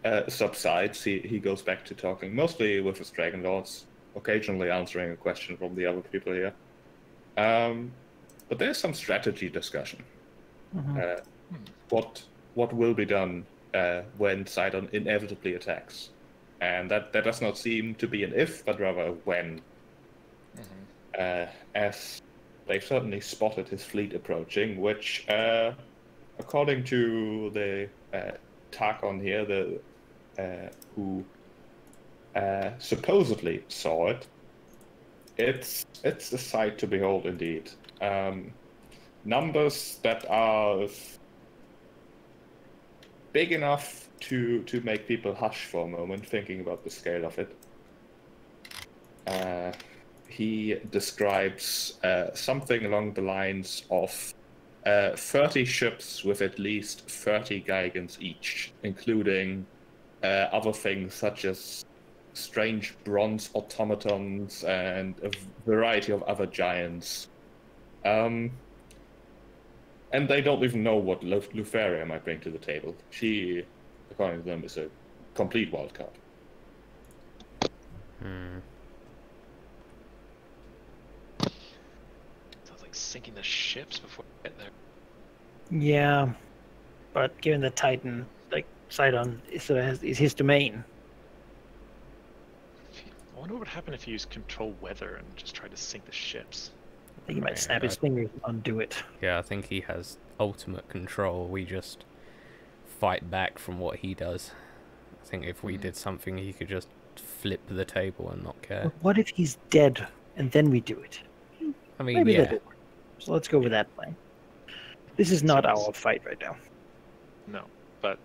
of subsides. He goes back to talking, mostly with his Dragonlords, occasionally answering a question from the other people here. But there's some strategy discussion. What will be done when Sidon inevitably attacks? And that does not seem to be an if, but rather a when. As they've certainly spotted his fleet approaching, which, according to the Tarchon here, who supposedly saw it, it's a sight to behold indeed. Numbers that are big enough to make people hush for a moment, thinking about the scale of it. He describes something along the lines of 30 ships with at least 30 Gigants each, including other things such as strange bronze automatons and a variety of other giants. And they don't even know what Lutheria might bring to the table. She, according to them, is a complete wildcard. Sounds like sinking the ships before we get there. Yeah, but given the Titan, Sidon is his domain. I wonder what would happen if you used control weather and just tried to sink the ships. I think he might snap his fingers and undo it. Yeah, I think he has ultimate control. We just fight back from what he does. I think if we did something, he could just flip the table and not care. But what if he's dead and then we do it? I mean, maybe yeah. that'll work. So let's go with that plan. This is not our fight right now. No, but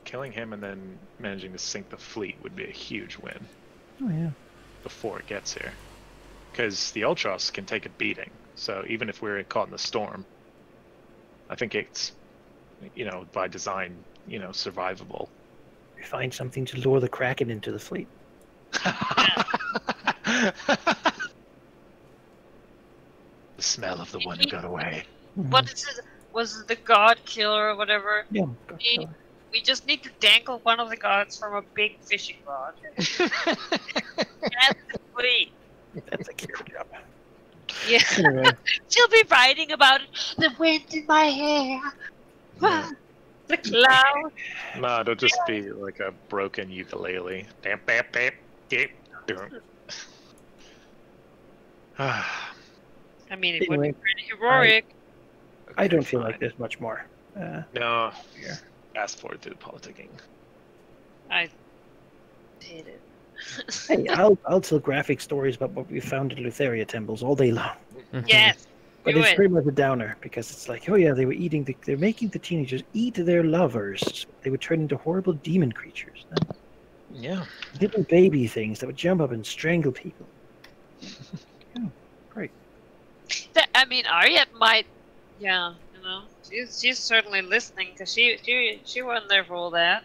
killing him and then managing to sink the fleet would be a huge win. Oh yeah. Before it gets here. Because the Ultros can take a beating, so even if we're caught in the storm, I think it's, by design, survivable. We find something to lure the Kraken into the fleet. The smell of the one who got away. What is it? Was it the God Killer or whatever? Yeah. We just need to dangle one of the gods from a big fishing rod. That's the way. That's a cute job. Yeah. Anyway, She'll be writing about it. The wind in my hair. Yeah. The cloud. No, it'll just be like a broken ukulele. Bam, bam, bam, bam, bam. I mean, it would Anyway, be pretty heroic. I don't feel fine. like there's much more. No, Here. fast forward through the politicking. I hate it. Hey, I'll tell graphic stories about what we found in Lutheria temples all day long. Yes. But Do it's it. pretty much a downer because it's like, oh yeah, they were they're making the teenagers eat their lovers. They would turn into horrible demon creatures. Yeah. Little baby things that would jump up and strangle people. Oh, great. I mean, Arya might. Yeah, you know, she's certainly listening because she wasn't there for all that.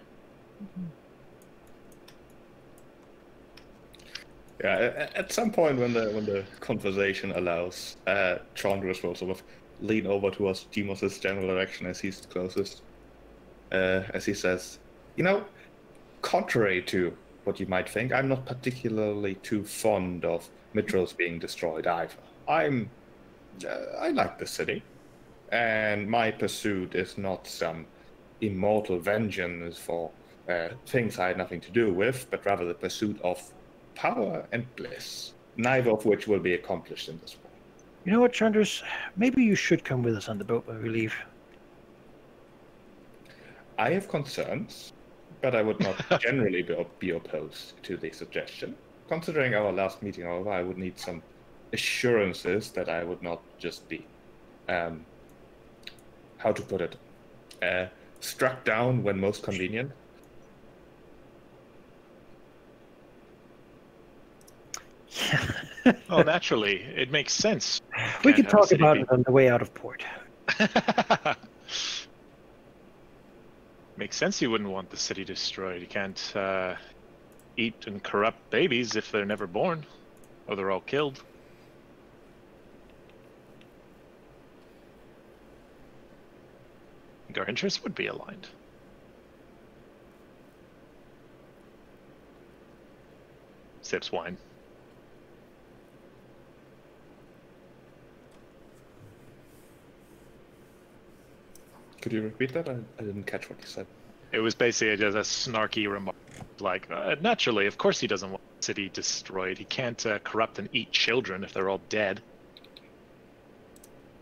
Yeah, at some point when the conversation allows, Chandras will sort of lean over towards Demos' general direction as he's closest. As he says, you know, contrary to what you might think, I'm not particularly too fond of Mitros being destroyed either. I like the city, and my pursuit is not some immortal vengeance for things I had nothing to do with, but rather the pursuit of power and bliss, neither of which will be accomplished in this world. You know what, Chandras? Maybe you should come with us on the boat when we leave. I have concerns, but I would not generally be opposed to the suggestion. Considering our last meeting, however, I would need some assurances that I would not just be, how to put it, struck down when most convenient. Well, naturally, it makes sense. We Can't could have a talk city about be- it on the way out of port. Makes sense you wouldn't want the city destroyed. You can't eat and corrupt babies if they're never born, or they're all killed. I think our interests would be aligned. Sips wine. Could you repeat that? I didn't catch what you said. It was basically just a snarky remark, like, naturally, of course he doesn't want the city destroyed. He can't corrupt and eat children if they're all dead.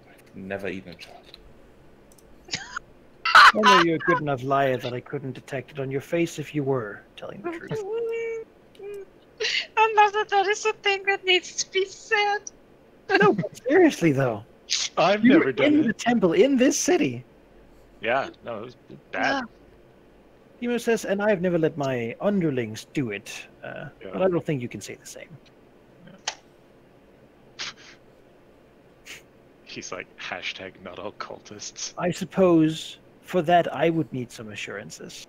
I've never eaten a child. I know you're a good enough liar that I couldn't detect it on your face if you were telling the truth. I love that is a thing that needs to be said. No, but seriously though. I've You never were done in it. the temple in this city. Yeah, no, it was bad. Emo says, and I've never let my underlings do it. But I don't think you can say the same. He's like, hashtag not all cultists. I suppose for that I would need some assurances.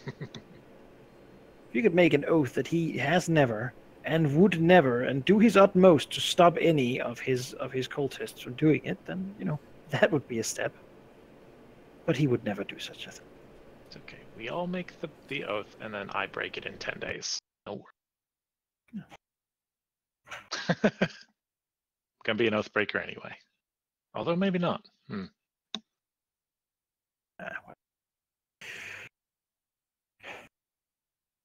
If you could make an oath that he has never and would never and do his utmost to stop any of his cultists from doing it, then, you know, that would be a step. But he would never do such a thing. It's okay. We all make the oath, and then I break it in 10 days. No worries. Gonna be an oath breaker anyway. Although maybe not.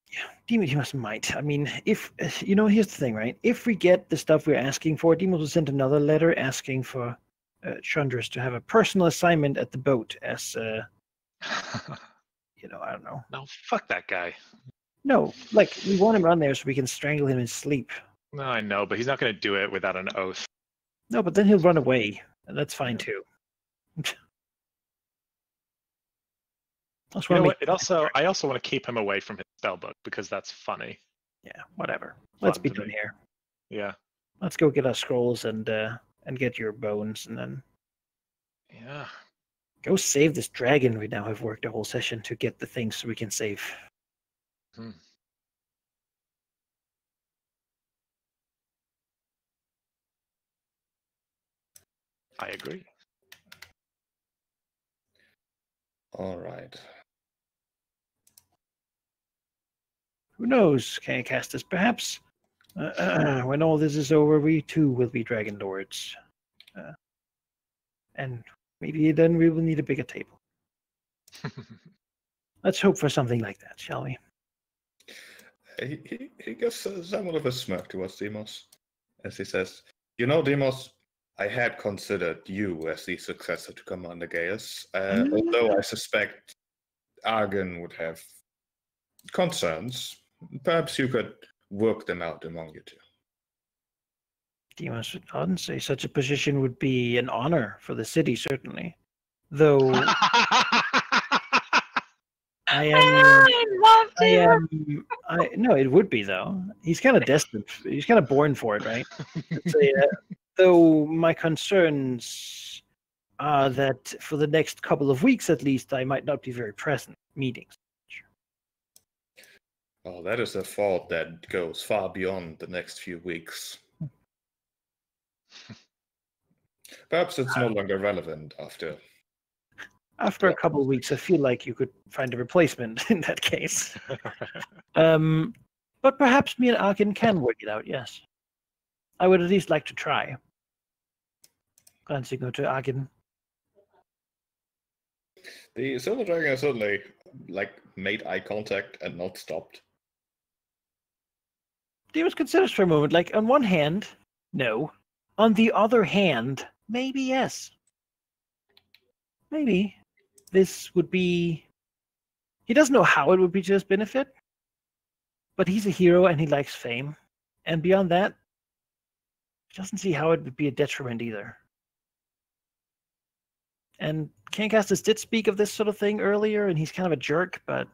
Yeah, Deimos might. I mean, if, you know, here's the thing, right? If we get the stuff we're asking for, Deimos will send another letter asking for Chandras to have a personal assignment at the boat as, you know, I don't know. No, fuck that guy. No, like, we want him on there so we can strangle him in sleep. No, I know, but he's not gonna do it without an oath. No, but then he'll run away, and that's fine too. You know what? I also want to keep him away from his spellbook because that's funny. Yeah, whatever. Let's Fun be to done me. here. Yeah. Let's go get our scrolls and get your bones, and then Yeah. go save this dragon. We now have worked a whole session to get the things so we can save. I agree. All right. who knows, Castus? Perhaps when all this is over, we too will be Dragonlords. And maybe then we will need a bigger table. Let's hope for something like that, shall we? He gives somewhat of a smirk towards Demos as he says, "You know, Demos, I had considered you as the successor to Commander Gaius, although I suspect Argon would have concerns. Perhaps you could work them out among you two." Demos would not say such a position would be an honor for the city, certainly. Though no, it would be though. He's kind of destined. He's kind of born for it, right? Though my concerns are that for the next couple of weeks, at least, I might not be very present at meetings. Oh, that is a fault that goes far beyond the next few weeks. Perhaps it's no longer relevant after. After a couple of weeks, I feel like you could find a replacement in that case. But perhaps me and Arkin can work it out, yes. I would at least like to try. Glancing over to Arkin. The Silver Dragon has suddenly made eye contact and not stopped. Demas considers for a moment, on one hand, no. On the other hand, maybe yes. Maybe this would be... He doesn't know how it would be to his benefit, but he's a hero and he likes fame. And beyond that, he doesn't see how it would be a detriment either. And Cancastus did speak of this sort of thing earlier, and he's kind of a jerk, but,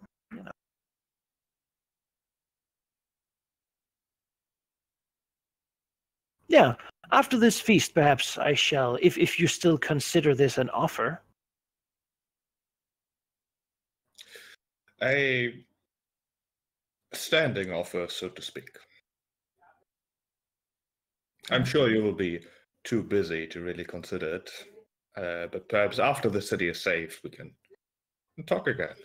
Yeah, after this feast, perhaps I shall, if you still consider this an offer. A standing offer, so to speak. I'm sure you will be too busy to really consider it, but perhaps after the city is safe, we can talk again.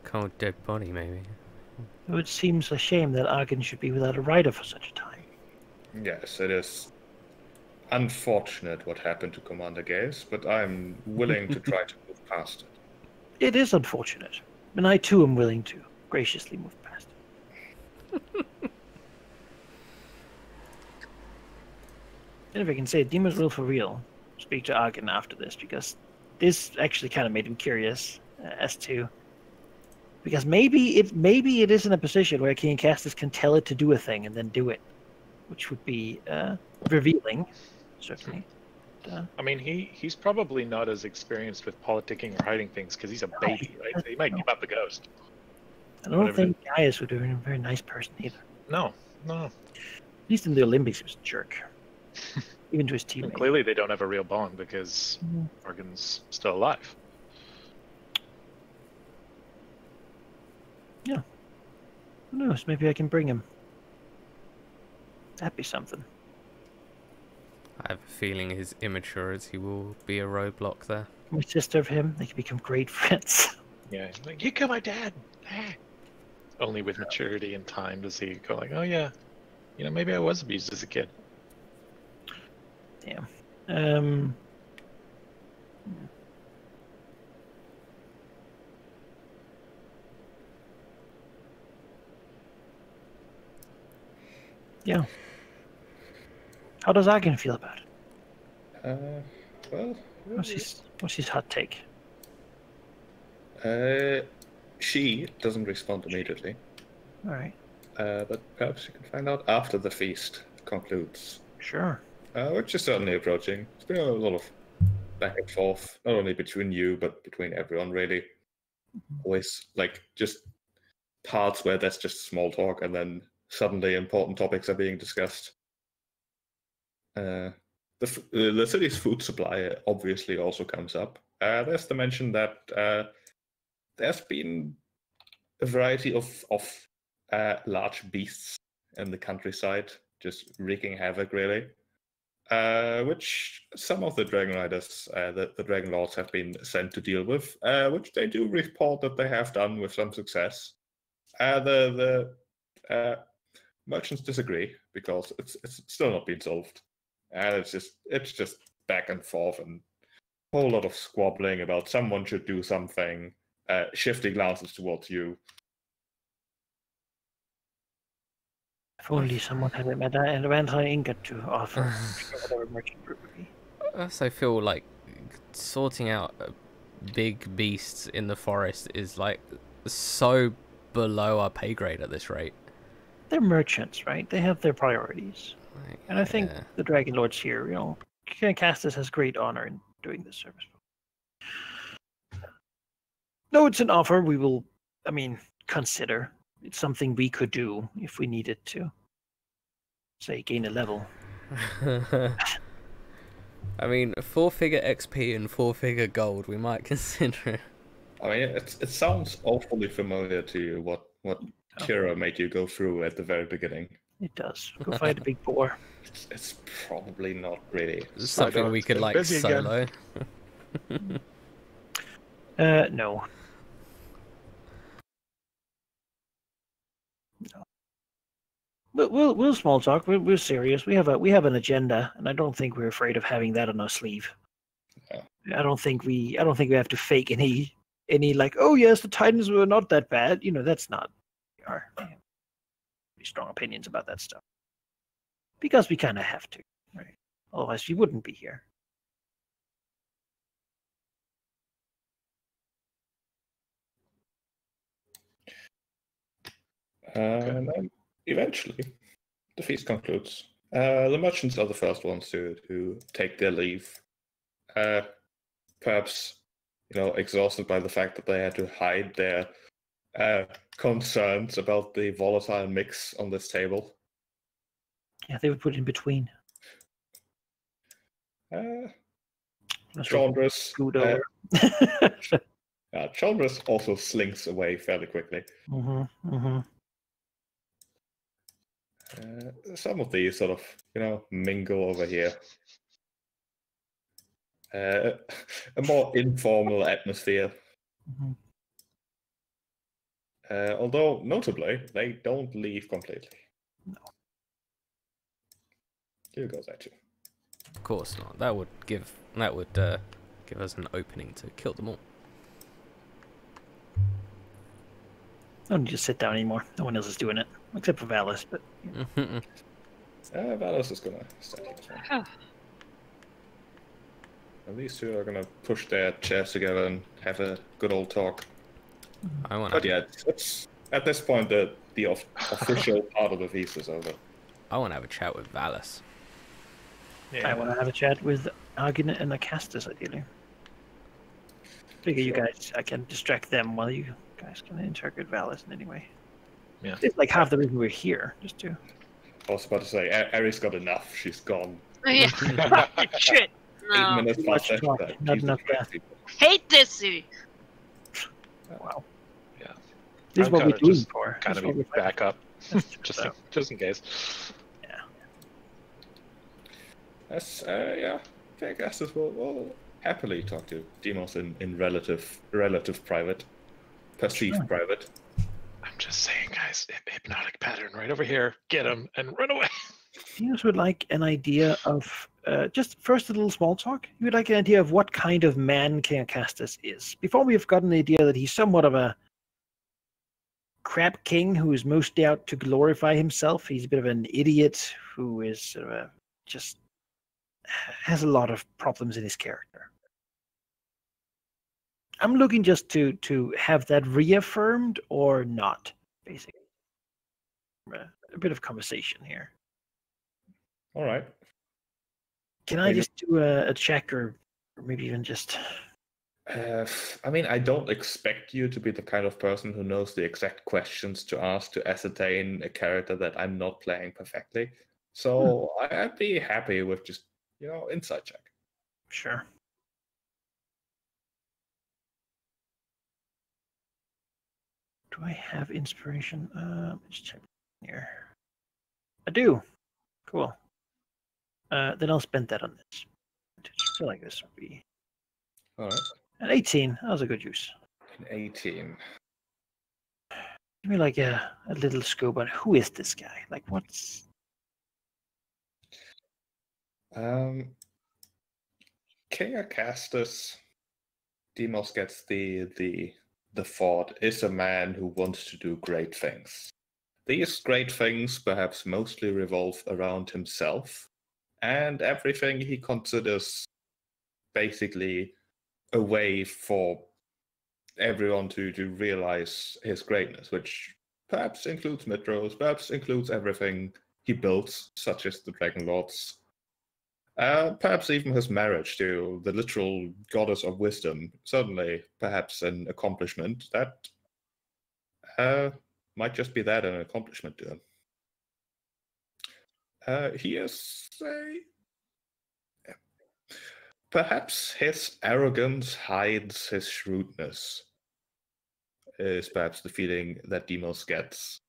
Cold dead body, maybe. It seems a shame that Argon should be without a rider for such a time. Yes, it is unfortunate what happened to Commander Gaius, but I'm willing to try to move past it. It is unfortunate, and I too am willing to graciously move past it. And if I can say it, Demas will for real speak to Argon after this, because this actually kind of made him curious as to... Because maybe it is in a position where King Castus can tell it to do a thing and then do it, which would be revealing, certainly. I mean, he's probably not as experienced with politicking or hiding things because he's a baby, right? He might give up the ghost. I don't think Gaius would be a very nice person either. No. At least in the Olympics, he was a jerk. Even to his teammates. And clearly, they don't have a real bond because Argon's still alive. Yeah. Who knows? Maybe I can bring him. That'd be something. I have a feeling his immaturity will be a roadblock there. My sister of him, they could become great friends. Yeah, he's like, you killed my dad. Only with maturity and time does he go like, oh yeah, maybe I was abused as a kid. Damn. Yeah. How does Argon feel about it? Well... What's his hot take? She doesn't respond immediately. Alright. But perhaps you can find out after the feast concludes. Sure. Which is certainly approaching. It's been a lot of back and forth, not only between you, but between everyone, really. Always, just parts where that's just small talk, and then suddenly important topics are being discussed. The city's food supply obviously also comes up. There's the mention that there's been a variety of large beasts in the countryside, just wreaking havoc, really. which some of the Dragon Riders, the Dragonlords, have been sent to deal with, which they do report that they have done with some success. The merchants disagree because it's still not been solved, and it's just back and forth and a whole lot of squabbling about someone should do something, shifty glances towards you. If only someone had an anti-ingot to offer. Whatever merchant group would be. I also feel like sorting out big beasts in the forest is like so below our pay grade at this rate. They're merchants, right? They have their priorities. Like, And I think yeah. the Dragonlords here, King Castus has great honor in doing this service. No, it's an offer we will, consider. It's something we could do if we needed to. Say, gain a level. I mean, 4-figure XP and 4-figure gold, we might consider it. I mean, it sounds awfully familiar to you, what Kira made you go through at the very beginning. It does. Go fight a big boar. It's probably not really Something we could, like, solo. No. We'll small talk. We're serious. We have an agenda, and I don't think we're afraid of having that on our sleeve. Yeah. I don't think we have to fake any like, oh yes, the Titans were not that bad. That's not. We have pretty strong opinions about that stuff because we kind of have to, right? Otherwise, we wouldn't be here. And then eventually, the feast concludes. The merchants are the first ones to take their leave. Perhaps, exhausted by the fact that they had to hide their concerns about the volatile mix on this table. Yeah, they would put in between. Chandras. Chandras also slinks away fairly quickly. Some of these sort of, mingle over here. A more informal atmosphere. Although, notably, they don't leave completely. No. Here goes that too. Of course not. That would give us an opening to kill them all. I don't need to sit down anymore. No one else is doing it, except for Valis. But Valis is gonna start here. And these two are gonna push their chairs together and have a good old talk. But yeah, it's at this point the official part of the feast is over. I want to have a chat with Valis. Yeah. I want to have a chat with Argin and Acastus, ideally. Figure you guys, I can distract them while you guys can interrogate Valis in any way. Yeah. It's like half the reason we're here, just to. I was about to say, Ari's got enough. She's gone. Yeah. Shit. 8 minutes Too much past talk, that. not enough death. Hate this city. Wow. Yeah. This is what we're doing for. Kind of back up, just in case. Yeah. That's yeah. I guess we'll happily talk to Demos in relative private, perceived private. I'm just saying, guys, hypnotic pattern right over here. Get him and run away. Demos would like an idea of just first a little small talk. You would like an idea of what kind of man King Acastus is. Before we have gotten the idea that he's somewhat of a crap king who is mostly out to glorify himself. He's a bit of an idiot who is sort of just has a lot of problems in his character. I'm looking just to have that reaffirmed or not, basically. A bit of conversation here. All right. Can I just do a check or maybe even just... I mean, I don't expect you to be the kind of person who knows the exact questions to ask to ascertain a character that I'm not playing perfectly. So I'd be happy with just, insight check. Sure. Do I have inspiration? Let's check here. I do. Cool. Then I'll spend that on this. I feel like this would be All right. an 18. That was a good use. An 18. Give me like a little scope on who is this guy? Like what's King Acastus, Demos gets the thought, is a man who wants to do great things. These great things perhaps mostly revolve around himself and everything he considers basically a way for everyone to realize his greatness, which perhaps includes Mitros, perhaps includes everything he builds, such as the Dragonlords. Perhaps even his marriage to the literal goddess of wisdom. Certainly, perhaps an accomplishment that might just be that, an accomplishment to him. He is perhaps his arrogance hides his shrewdness, is perhaps the feeling that Demos gets.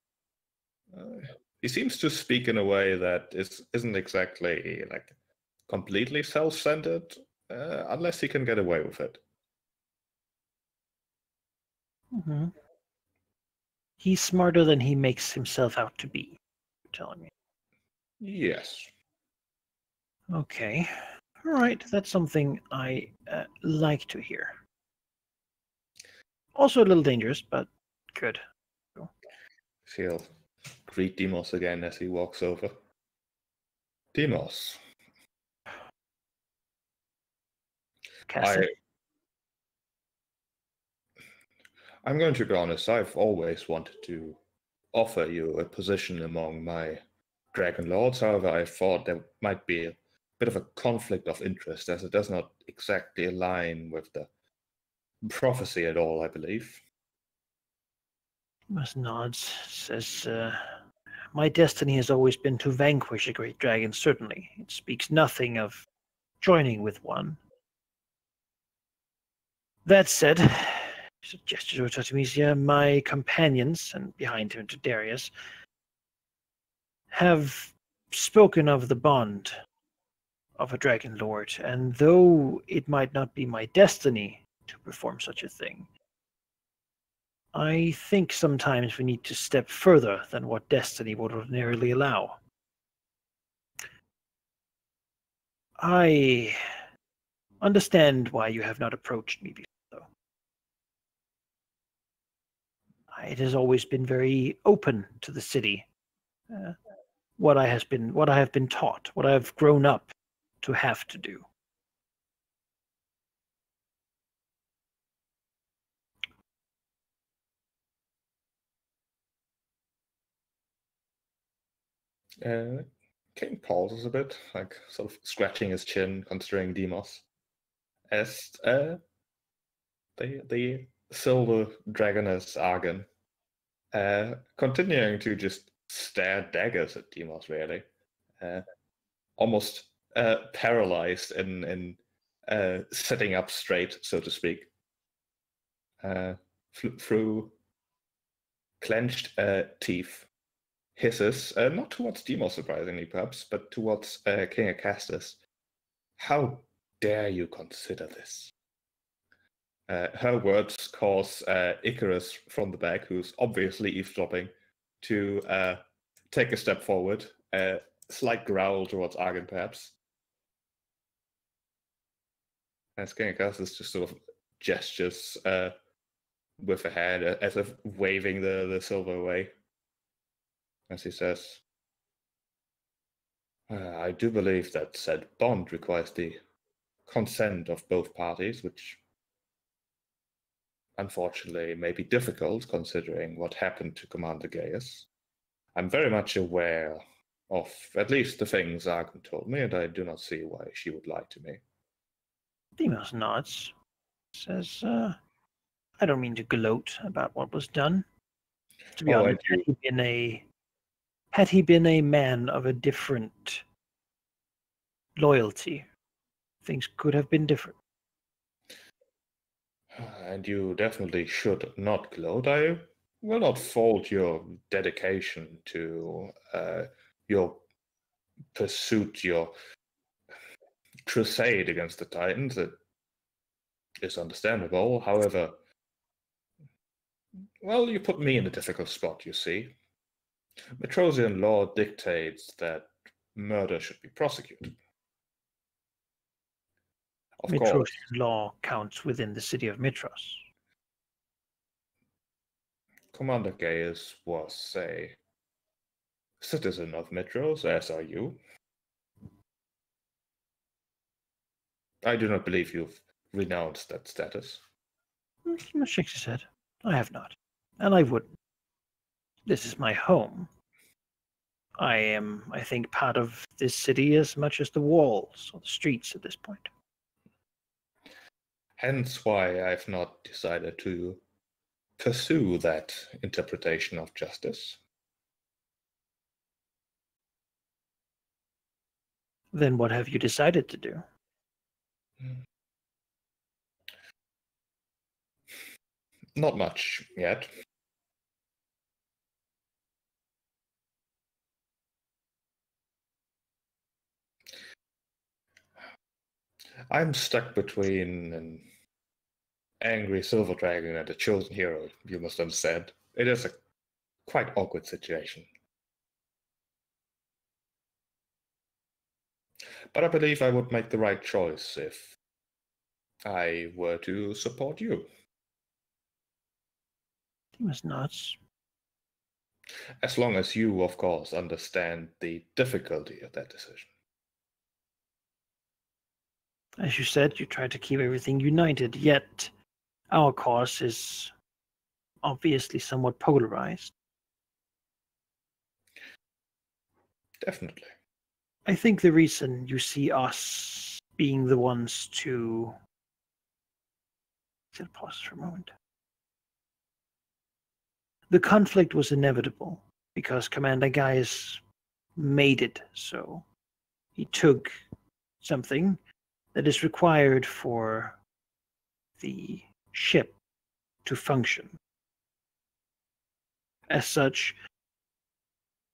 He seems to speak in a way that isn't exactly like completely self-centered, unless he can get away with it. Mm-hmm. He's smarter than he makes himself out to be, you're telling me. Yes. Okay. All right, that's something I like to hear. Also a little dangerous, but good. He'll greet Demos again as he walks over. Demos. I'm going to be honest, I've always wanted to offer you a position among my Dragonlords. However, I thought there might be a bit of a conflict of interest, as it does not exactly align with the prophecy at all, I believe. Must nods, says, my destiny has always been to vanquish a great dragon, certainly. It speaks nothing of joining with one. That said, he gestures to Artemisia, my companions, and behind him to Darius, have spoken of the bond of a Dragon Lord, and though it might not be my destiny to perform such a thing, I think sometimes we need to step further than what destiny would ordinarily allow. I understand why you have not approached me before, though. It has always been very open to the city. What I have been taught, what I have grown up to have to do. King pauses a bit, like sort of scratching his chin, considering Demos, as the silver dragoness Argon, continuing to just stare daggers at Demos, really, almost paralyzed in sitting up straight, so to speak, through clenched teeth. Hisses, not towards Demos, surprisingly, perhaps, but towards King Acastus. How dare you consider this? Her words cause Icarus from the back, who's obviously eavesdropping, to take a step forward, a slight growl towards Argon, perhaps. As King Acastus just sort of gestures with a hand, as if waving the silver away. As he says, I do believe that said bond requires the consent of both parties, which unfortunately may be difficult considering what happened to Commander Gaius. I'm very much aware of at least the things Argon told me, and I do not see why she would lie to me. Demos nods, says, I don't mean to gloat about what was done. To be honest, had he been a man of a different loyalty, things could have been different. And you definitely should not gloat. I will not fault your dedication to your pursuit, your crusade against the Titans. It is understandable. However, well, you put me in a difficult spot, you see. Metrosian law dictates that murder should be prosecuted. Of course. Mitrosian law counts within the city of Mitros. Commander Gaius was a citizen of Mitros, as are you. I do not believe you've renounced that status. Shakes his head. I have not. And I wouldn't. This is my home. I am, I think, part of this city as much as the walls or the streets at this point. Hence why I've not decided to pursue that interpretation of justice. Then what have you decided to do? Not much yet. I'm stuck between an angry silver dragon and a chosen hero, you must understand. It is a quite awkward situation. But I believe I would make the right choice if I were to support you. He was nuts. As long as you, of course, understand the difficulty of that decision. As you said, you try to keep everything united, yet our cause is obviously somewhat polarized. Definitely. I think the reason you see us being the ones to... Let's pause for a moment. The conflict was inevitable because Commander Gaius made it so. He took something that is required for the ship to function. As such,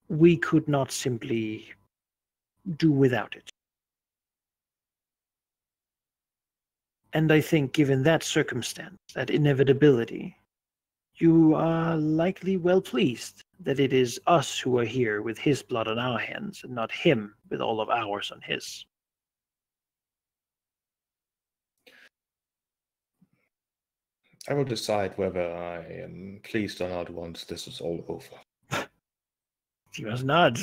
we could not simply do without it. And I think given that circumstance, that inevitability, you are likely well pleased that it is us who are here with his blood on our hands and not him with all of ours on his. I will decide whether I am pleased or not once this is all over. He must nod.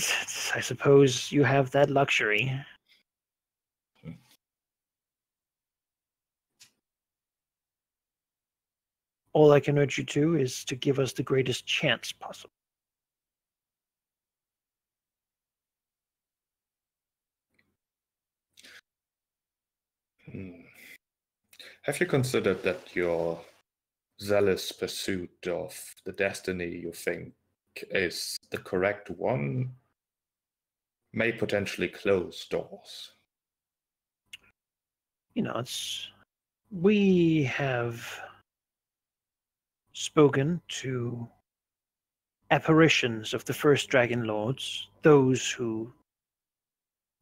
I suppose you have that luxury. All I can urge you to is to give us the greatest chance possible. Have you considered that your zealous pursuit of the destiny you think is the correct one may potentially close doors? You know, we have spoken to apparitions of the first Dragonlords, those who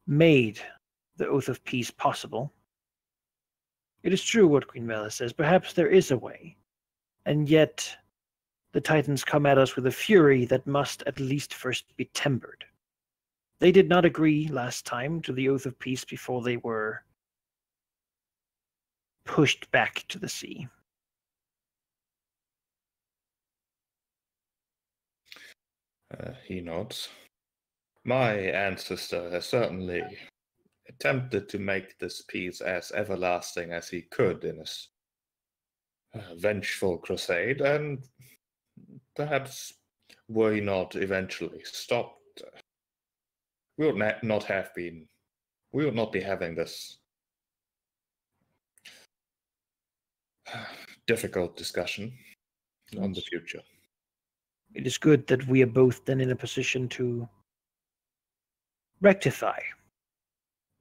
made the Oath of Peace possible. It is true what Queen Mela says. Perhaps there is a way. And yet, the Titans come at us with a fury that must at least first be tempered. They did not agree last time to the Oath of Peace before they were pushed back to the sea. He nods. My ancestor has certainly attempted to make this peace as everlasting as he could in his vengeful crusade, and perhaps were he not eventually stopped, we would not be having this difficult discussion on the future. It is good that we are both then in a position to rectify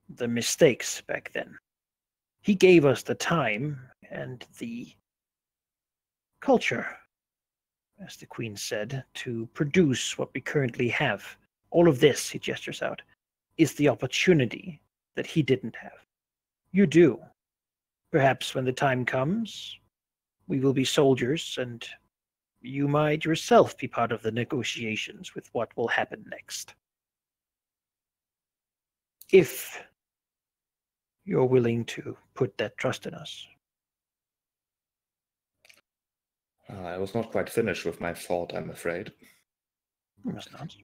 the mistakes back then. He gave us the time and the culture, as the Queen said, to produce what we currently have. All of this, he gestures out, is the opportunity that he didn't have. You do. Perhaps when the time comes, we will be soldiers, and you might yourself be part of the negotiations with what will happen next. If you're willing to put that trust in us. I was not quite finished with my thought, I'm afraid. You must not.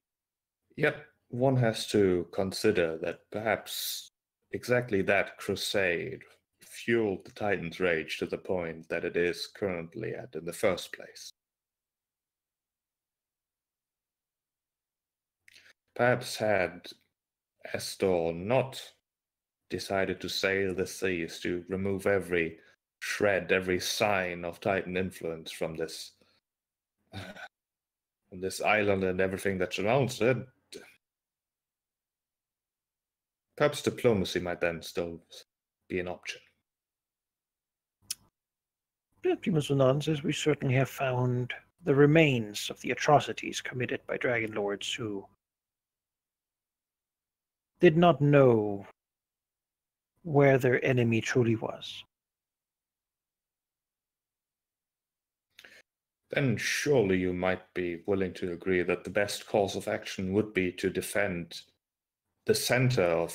Yet one has to consider that perhaps exactly that crusade fueled the Titan's rage to the point that it is currently at in the first place. Perhaps had Estor not decided to sail the seas to remove every shred, every sign of Titan influence from this island and everything that surrounds it, perhaps diplomacy might then still be an option. Primus says we certainly have found the remains of the atrocities committed by Dragonlords who did not know where their enemy truly was. Then surely you might be willing to agree that the best course of action would be to defend the center of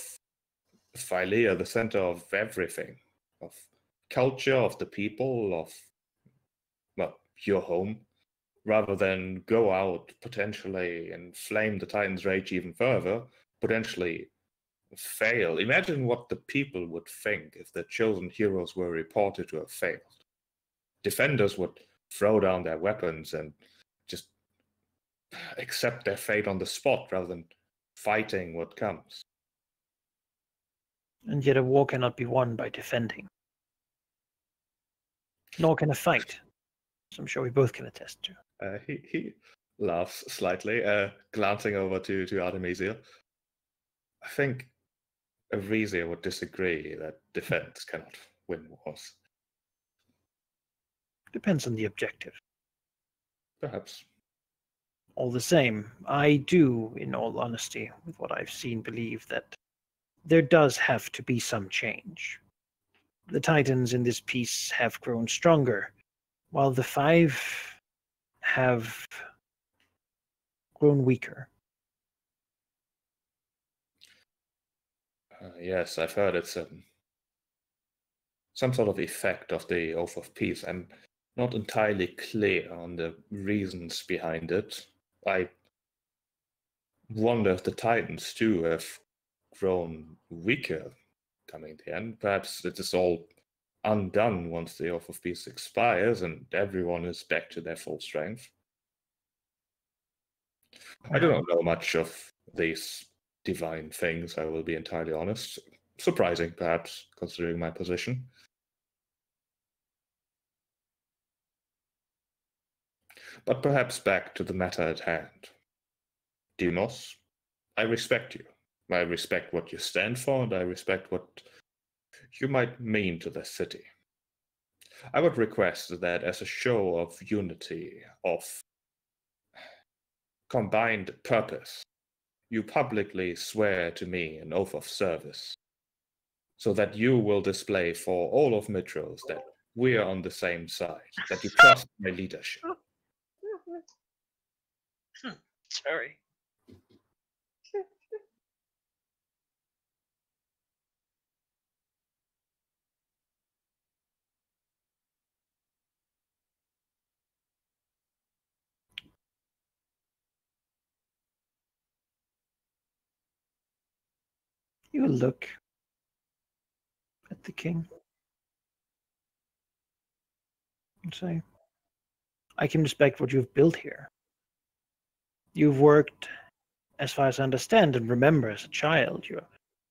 Philea, the center of everything, of culture, of the people, of, well, your home, rather than go out potentially and flame the Titan's rage even further, potentially fail. Imagine what the people would think if the chosen heroes were reported to have failed. Defenders would throw down their weapons and just accept their fate on the spot rather than fighting what comes. And yet a war cannot be won by defending. Nor can a fight, as I'm sure we both can attest to. He laughs slightly, glancing over to Artemisia. I think Arisia would disagree that defense cannot win wars. Depends on the objective. Perhaps. All the same, I do, in all honesty, with what I've seen, believe that there does have to be some change. The Titans in this piece have grown stronger, while the Five have grown weaker. Yes, I've heard it's some sort of effect of the Oath of Peace. I'm not entirely clear on the reasons behind it. I wonder if the Titans too have grown weaker coming to the end. Perhaps it is all undone once the Oath of Peace expires and everyone is back to their full strength. I do not know much of these divine things, I will be entirely honest. Surprising, perhaps, considering my position. But perhaps back to the matter at hand. Demos, I respect you. I respect what you stand for, and I respect what you might mean to the city. I would request that as a show of unity, of combined purpose, you publicly swear to me an oath of service, so that you will display for all of Mitros that we are on the same side, that you trust my leadership. Sorry. You look at the king and say, I can respect what you've built here. You've worked, as far as I understand and remember as a child, your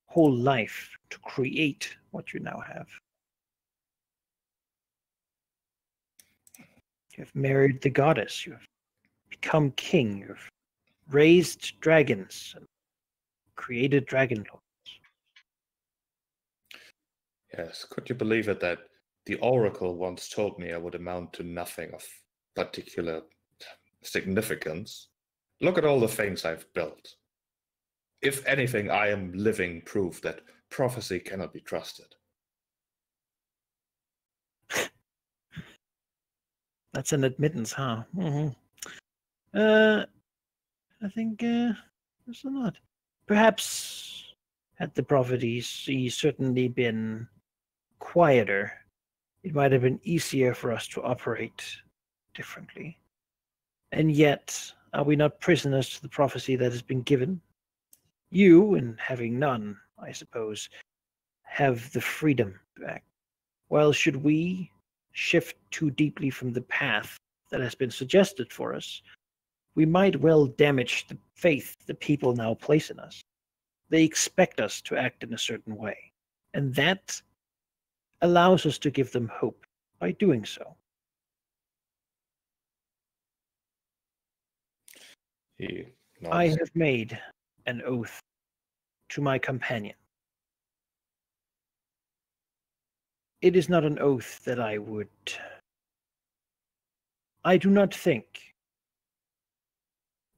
whole life to create what you now have. You've married the goddess, you've become king, you've raised dragons, and created Dragonlords. Yes, could you believe it that the Oracle once told me I would amount to nothing of particular significance? Look at all the things I've built. If anything, I am living proof that prophecy cannot be trusted. That's an admittance, huh? Mm-hmm. I think there's a lot. Perhaps had the prophecies certainly been quieter, it might have been easier for us to operate differently. And yet, are we not prisoners to the prophecy that has been given? You, and having none, I suppose, have the freedom to act. While should we shift too deeply from the path that has been suggested for us, we might well damage the faith the people now place in us. They expect us to act in a certain way, and that allows us to give them hope by doing so. I have made an oath to my companion. It is not an oath that I would. I do not think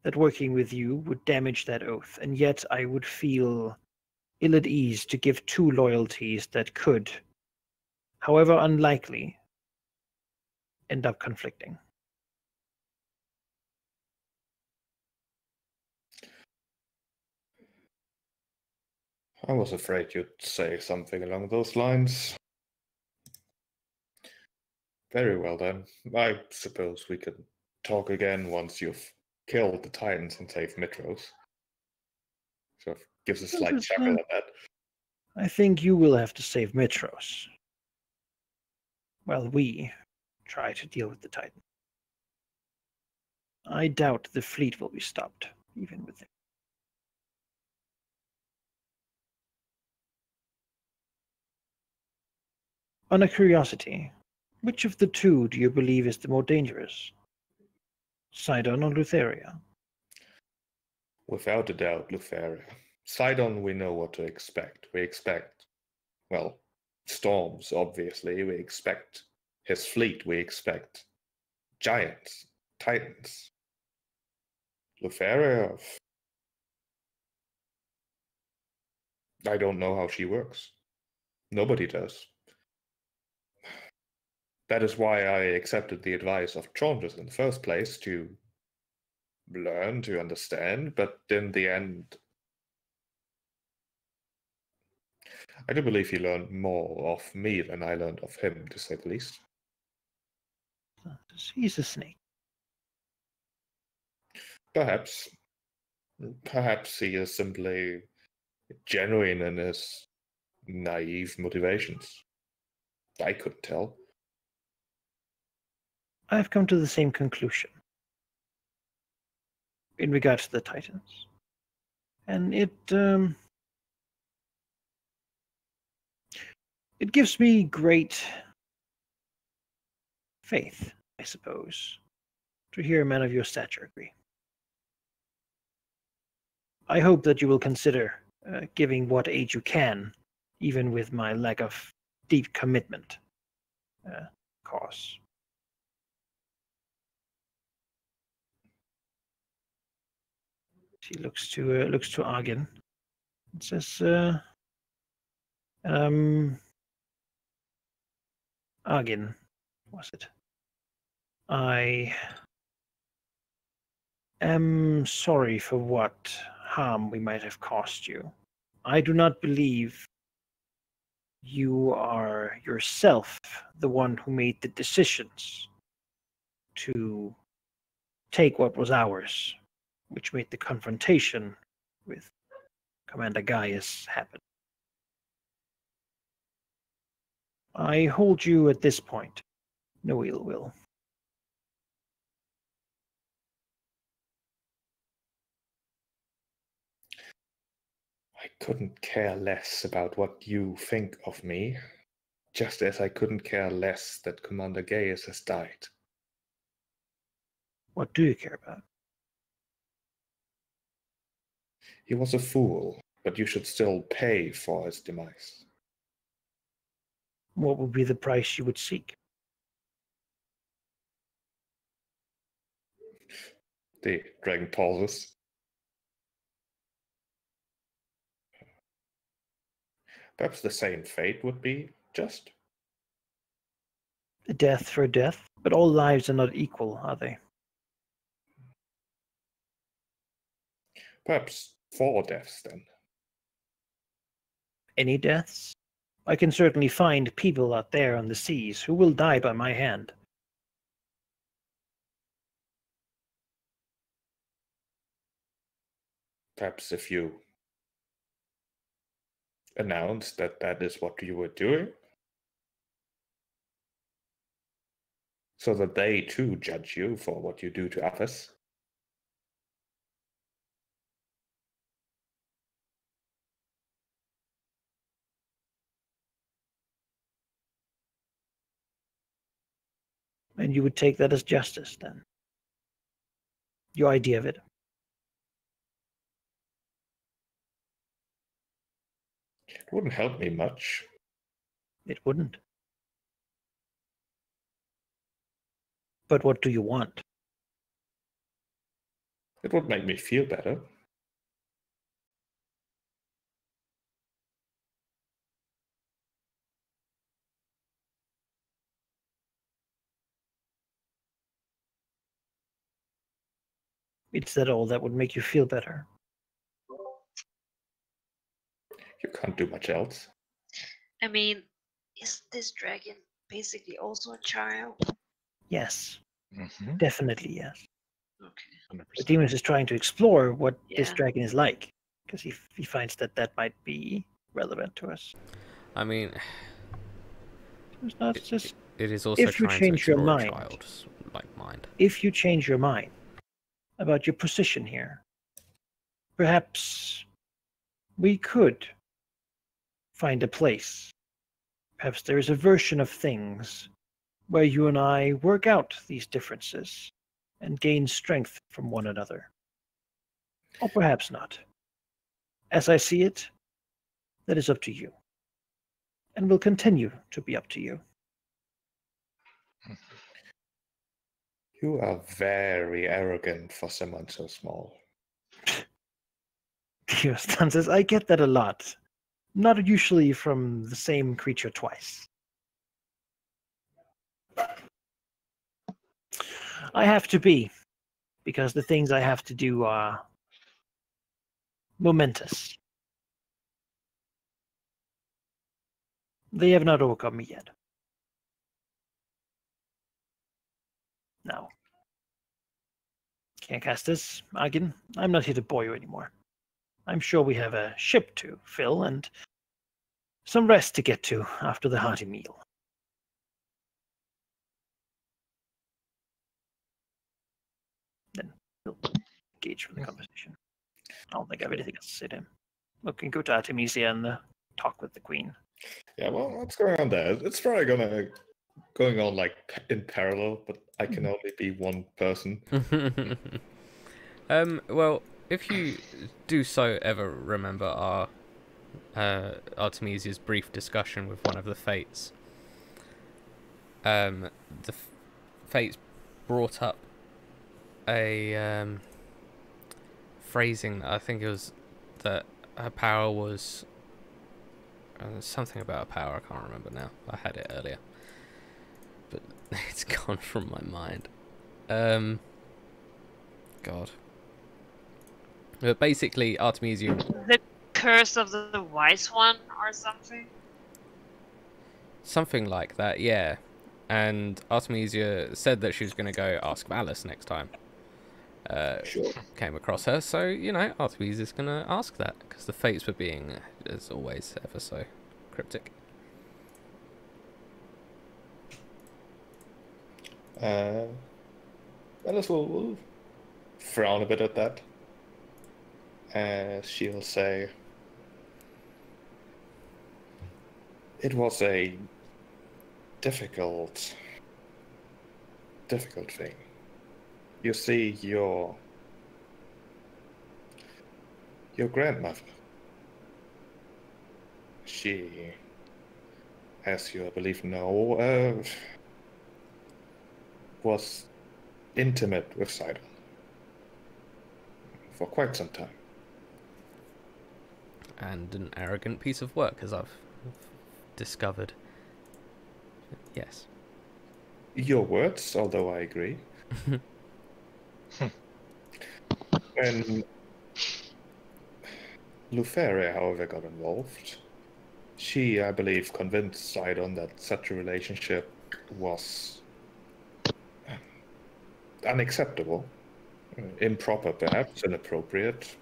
that working with you would damage that oath, and yet I would feel ill at ease to give two loyalties that could, however unlikely, end up conflicting. I was afraid you'd say something along those lines. Very well then. I suppose we can talk again once you've killed the Titans and saved Mitros. Sort of gives a slight chuckle at that. I think you will have to save Mitros, while we try to deal with the Titan. I doubt the fleet will be stopped, even with it. On a curiosity, which of the two do you believe is the more dangerous? Sidon or Lutheria? Without a doubt, Lutheria. Sidon, we know what to expect. We expect, well, storms, obviously. We expect his fleet. We expect giants, titans. Lutheria, I don't know how she works. Nobody does. That is why I accepted the advice of Chaunders in the first place, to learn, to understand, but in the end, I do believe he learned more of me than I learned of him, to say the least. He's a snake. Perhaps. Perhaps he is simply genuine in his naive motivations. I couldn't tell. I've come to the same conclusion in regards to the Titans. And it gives me great faith, I suppose, to hear a man of your stature agree. I hope that you will consider giving what aid you can, even with my lack of deep commitment cause. She looks to Argin and says, Argin, was it? I am sorry for what harm we might have caused you. I do not believe you are yourself the one who made the decisions to take what was ours, which made the confrontation with Commander Gaius happen. I hold you at this point no ill will. I couldn't care less about what you think of me, just as I couldn't care less that Commander Gaius has died. What do you care about? He was a fool, but you should still pay for his demise. What would be the price you would seek? The dragon pauses. Perhaps the same fate would be just. A death for a death, but all lives are not equal, are they? Perhaps 4 deaths then. Any deaths? I can certainly find people out there on the seas who will die by my hand. Perhaps if you announced that that is what you were doing, so that they too judge you for what you do to others. And you would take that as justice, then? Your idea of it? It wouldn't help me much. It wouldn't. But what do you want? It would make me feel better. Is that all that would make you feel better? You can't do much else. I mean, is this dragon basically also a child? Yes. Mm-hmm. Definitely yes. Okay. 100%. The Demon's is trying to explore what this Yeah. dragon is like, because he finds that might be relevant to us. I mean, It's not just it is also if you trying change to your explore a mind. child's mind. If you change your mind about your position here, perhaps we could find a place. Perhaps there is a version of things where you and I work out these differences and gain strength from one another. Or perhaps not. As I see it, that is up to you. And will continue to be up to you. You are very arrogant for someone so small. Stan says, I get that a lot. Not usually from the same creature twice. I have to be, because the things I have to do are momentous. They have not overcome me yet. Now, can't cast this, Agin. I'm not here to bore you anymore. I'm sure we have a ship to fill and some rest to get to after the hearty meal. Then he'll engage from the conversation. I don't think I have anything else to say to him. We can go to Artemisia and talk with the queen. Yeah, well, what's going on there? It's probably going on like in parallel, but I can only be one person. Well, if you do so ever remember our Artemisia's brief discussion with one of the Fates, the Fates brought up a phrasing that I think it was that her power was something about a power. I can't remember now. I had it earlier, but it's gone from my mind. God. But basically, Artemisia. The curse of the wise one or something? Something like that, yeah. And Artemisia said that she was going to go ask Malice next time. Sure. Came across her, so, you know, Artemisia's going to ask that, because the Fates were being, as always, ever so cryptic. Alice will frown a bit at that. She'll say, it was a difficult thing. You see, your grandmother, she, as you I believe know, was intimate with Sidon for quite some time. And an arrogant piece of work, as I've discovered. Yes. Your words, although I agree. When Luferia, however, got involved, she, I believe, convinced Sidon that such a relationship was unacceptable, improper perhaps, inappropriate.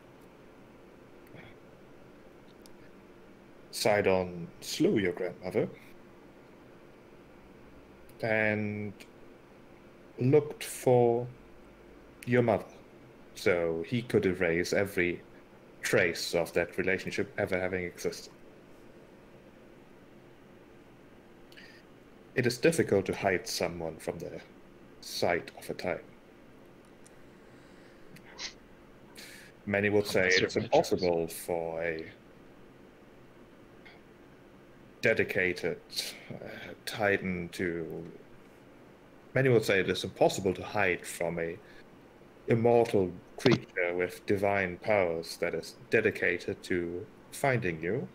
Sidon slew your grandmother and looked for your mother, so he could erase every trace of that relationship ever having existed. It is difficult to hide someone from the sight of a Titan. Many would say it's impossible for a dedicated Titan to... Many would say it is impossible to hide from a immortal creature with divine powers that is dedicated to finding you.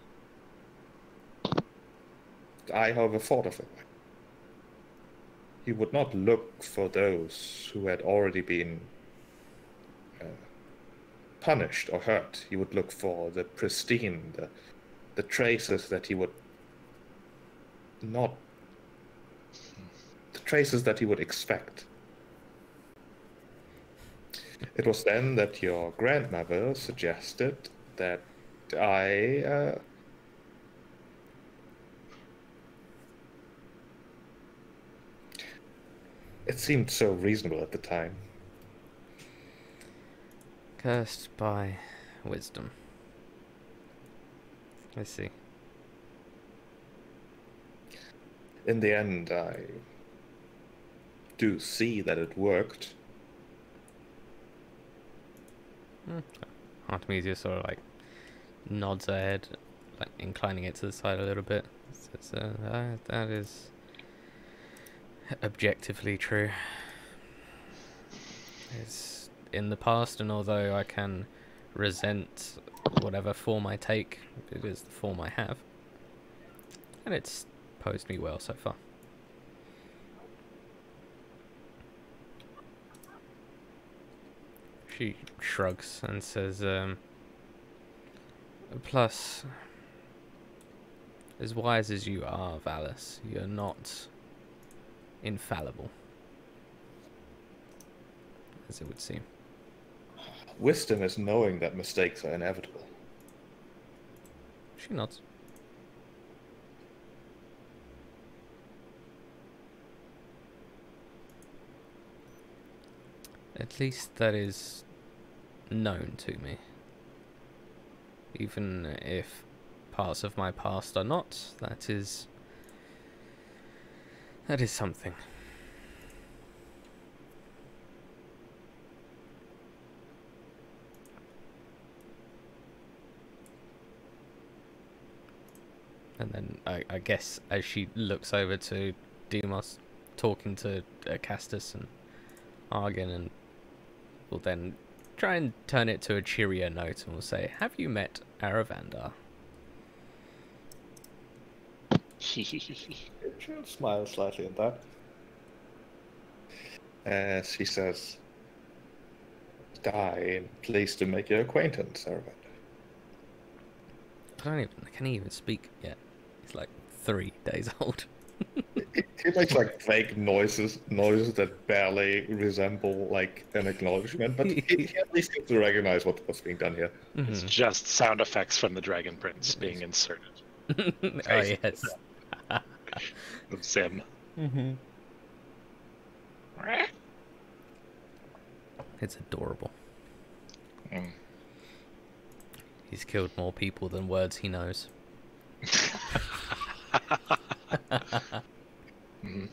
I, however, thought of it. He would not look for those who had already been punished or hurt. He would look for the pristine, the traces that he would not... the traces that he would expect. It was then that your grandmother suggested that I it seemed so reasonable at the time. Cursed by wisdom. I see. In the end, I do see that it worked. Artemisia sort of like nods her head, like inclining it to the side a little bit. Says, that is objectively true. It's in the past, and although I can resent whatever form I take, it is the form I have. And it's posed me well so far. She shrugs and says, plus, as wise as you are, Valis, you're not infallible, as it would seem. Wisdom is knowing that mistakes are inevitable. She nods. At least that is known to me. Even if parts of my past are not, that is something. And then I guess as she looks over to Demos talking to Castus and Argon, and will then try and turn it to a cheerier note and will say, have you met Aravandar? She'll smile slightly at that. She says, I'm pleased to make your acquaintance, Aravandar. I can't even speak yet. He's like 3 days old. He makes like vague noises that barely resemble like an acknowledgement, but he at least seems to recognize what's being done here. It's just sound effects from the Dragon Prince being inserted. Oh yes. Of Sim. It's adorable. Mm. He's killed more people than words he knows. Mm.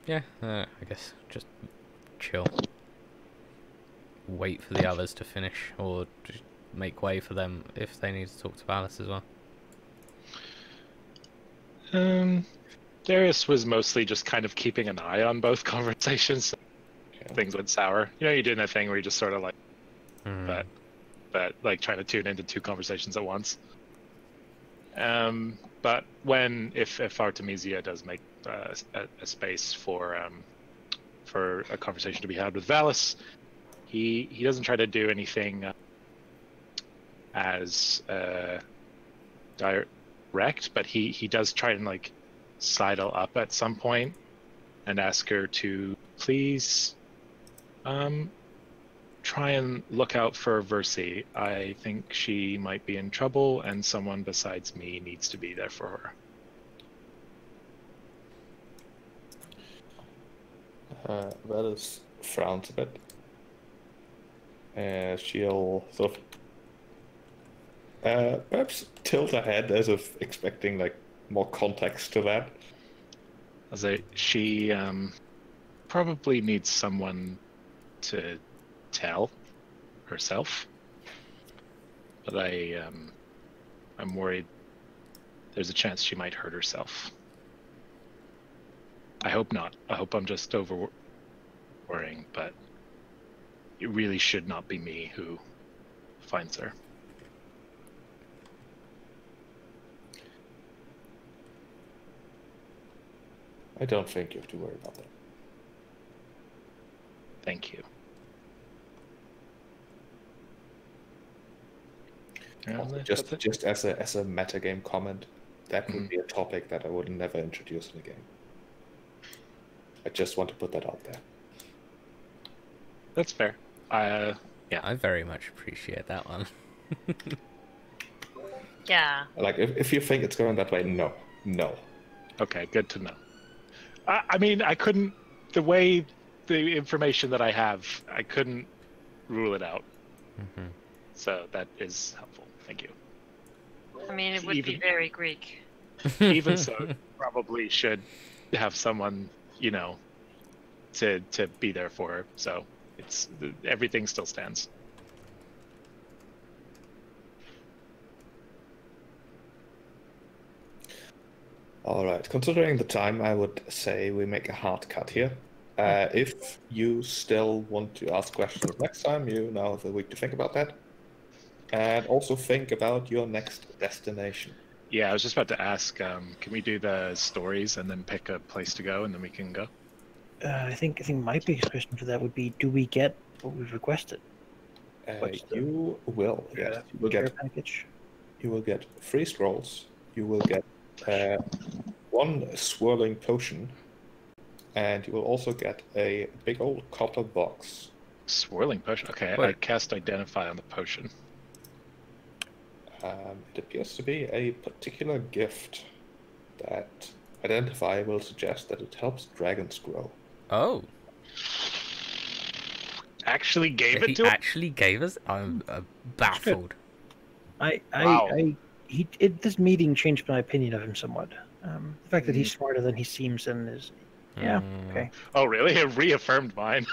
Yeah, I guess just chill. Wait for the others to finish, or just make way for them if they need to talk to Valis as well. Darius was mostly just kind of keeping an eye on both conversations. Things went sour. You know, you did that thing where you just sort of like, but like trying to tune into 2 conversations at once. But if Artemisia does make a space for a conversation to be had with Valis. He doesn't try to do anything as direct, but he does try and like sidle up at some point and ask her to please try and look out for Versi. I think she might be in trouble, and someone besides me needs to be there for her. Valis frowns a bit. She'll sort of perhaps tilt her head as if expecting like more context to that. She probably needs someone to tell herself, but I'm worried there's a chance she might hurt herself. I hope not. I hope I'm just over worrying, but it really should not be me who finds her. I don't think you have to worry about that. Thank you. Just as a metagame comment, that would be a topic that I would never introduce in a game. I just want to put that out there. That's fair. Yeah. I very much appreciate that one. Yeah. Like, if you think it's going that way, no. Okay, good to know. I mean, I couldn't, the way the information that I have, I couldn't rule it out. Mm-hmm. So that is helpful. Thank you. I mean, it would be very Greek. Even so, probably should have someone, you know, to be there for her. So it's everything still stands. All right. Considering the time, I would say we make a hard cut here. If you still want to ask questions next time, you now have a week to think about that. And also think about your next destination. Yeah, I was just about to ask, can we do the stories and then pick a place to go and then we can go? I think my biggest question for that would be: do we get what we've requested? You will. Yes, you will get package. You will get 3 scrolls. You will get 1 swirling potion, and you will also get a big old copper box. Swirling potion. Okay, Wait. I cast Identify on the potion. It appears to be a particular gift that Identify will suggest that it helps dragons grow. Oh. Actually gave it He to him? actually gave us? I'm baffled. This meeting changed my opinion of him somewhat. The fact that he's smarter than he seems and is, okay. Oh, really? It reaffirmed mine.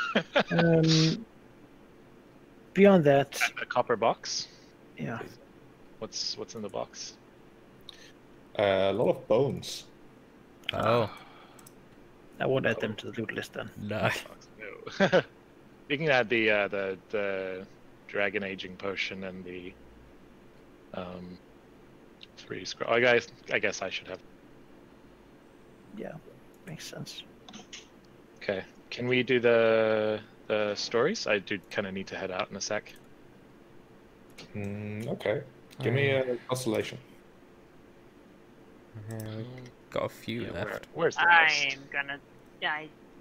Beyond that, A copper box? yeah. What's in the box? A lot of bones. Oh. I won't add them to the loot list then. No. No. You can add the dragon aging potion and the 3 scroll. I guess I should have. Yeah, makes sense. Okay. Can we do the stories? I do kind of need to head out in a sec. Okay. Give me a constellation. Got a few Yeah, left. where's the list? I'm gonna.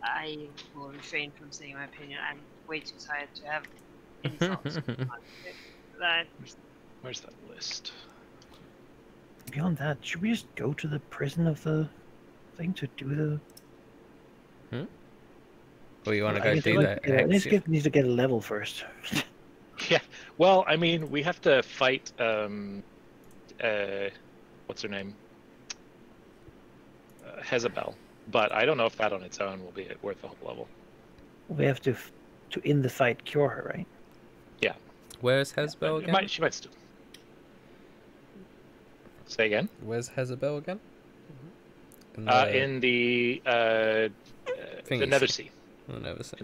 I will refrain from saying my opinion. I'm way too tired to have insults. Where's that list? Beyond that, should we just go to the prison of the thing to do the? Well, you want to go do feel that? Yeah, needs to get a level first. Yeah. Well, I mean, we have to fight. What's her name? Jezebel. But I don't know if that on its own will be worth the whole level. We have to in the fight cure her, right? Yeah. Where's Jezebel again? She might still. Say again. Where's Jezebel again? In the Nether Sea. The Nether Sea.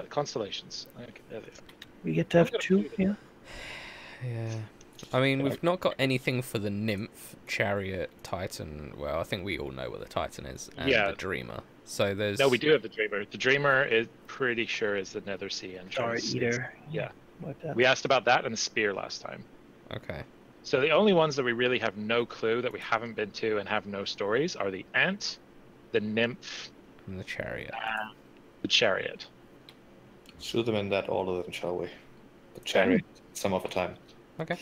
Constellations. Okay, there they are. We get to have 2, yeah. Yeah. I mean, we've not got anything for the Nymph, Chariot, Titan. Well, I think we all know what the Titan is, and Yeah. the Dreamer. So there's... No, we do have the Dreamer. The Dreamer is pretty sure is the Nether Sea entrance. Star Eater. Yeah. Like that. We asked about that and the Spear last time. Okay. So the only ones that we really have no clue that we haven't been to and have no stories are the Ant, the Nymph, And the Chariot. the Chariot. Shoot them in that order, then, shall we? The chariot, some of the time. Okay.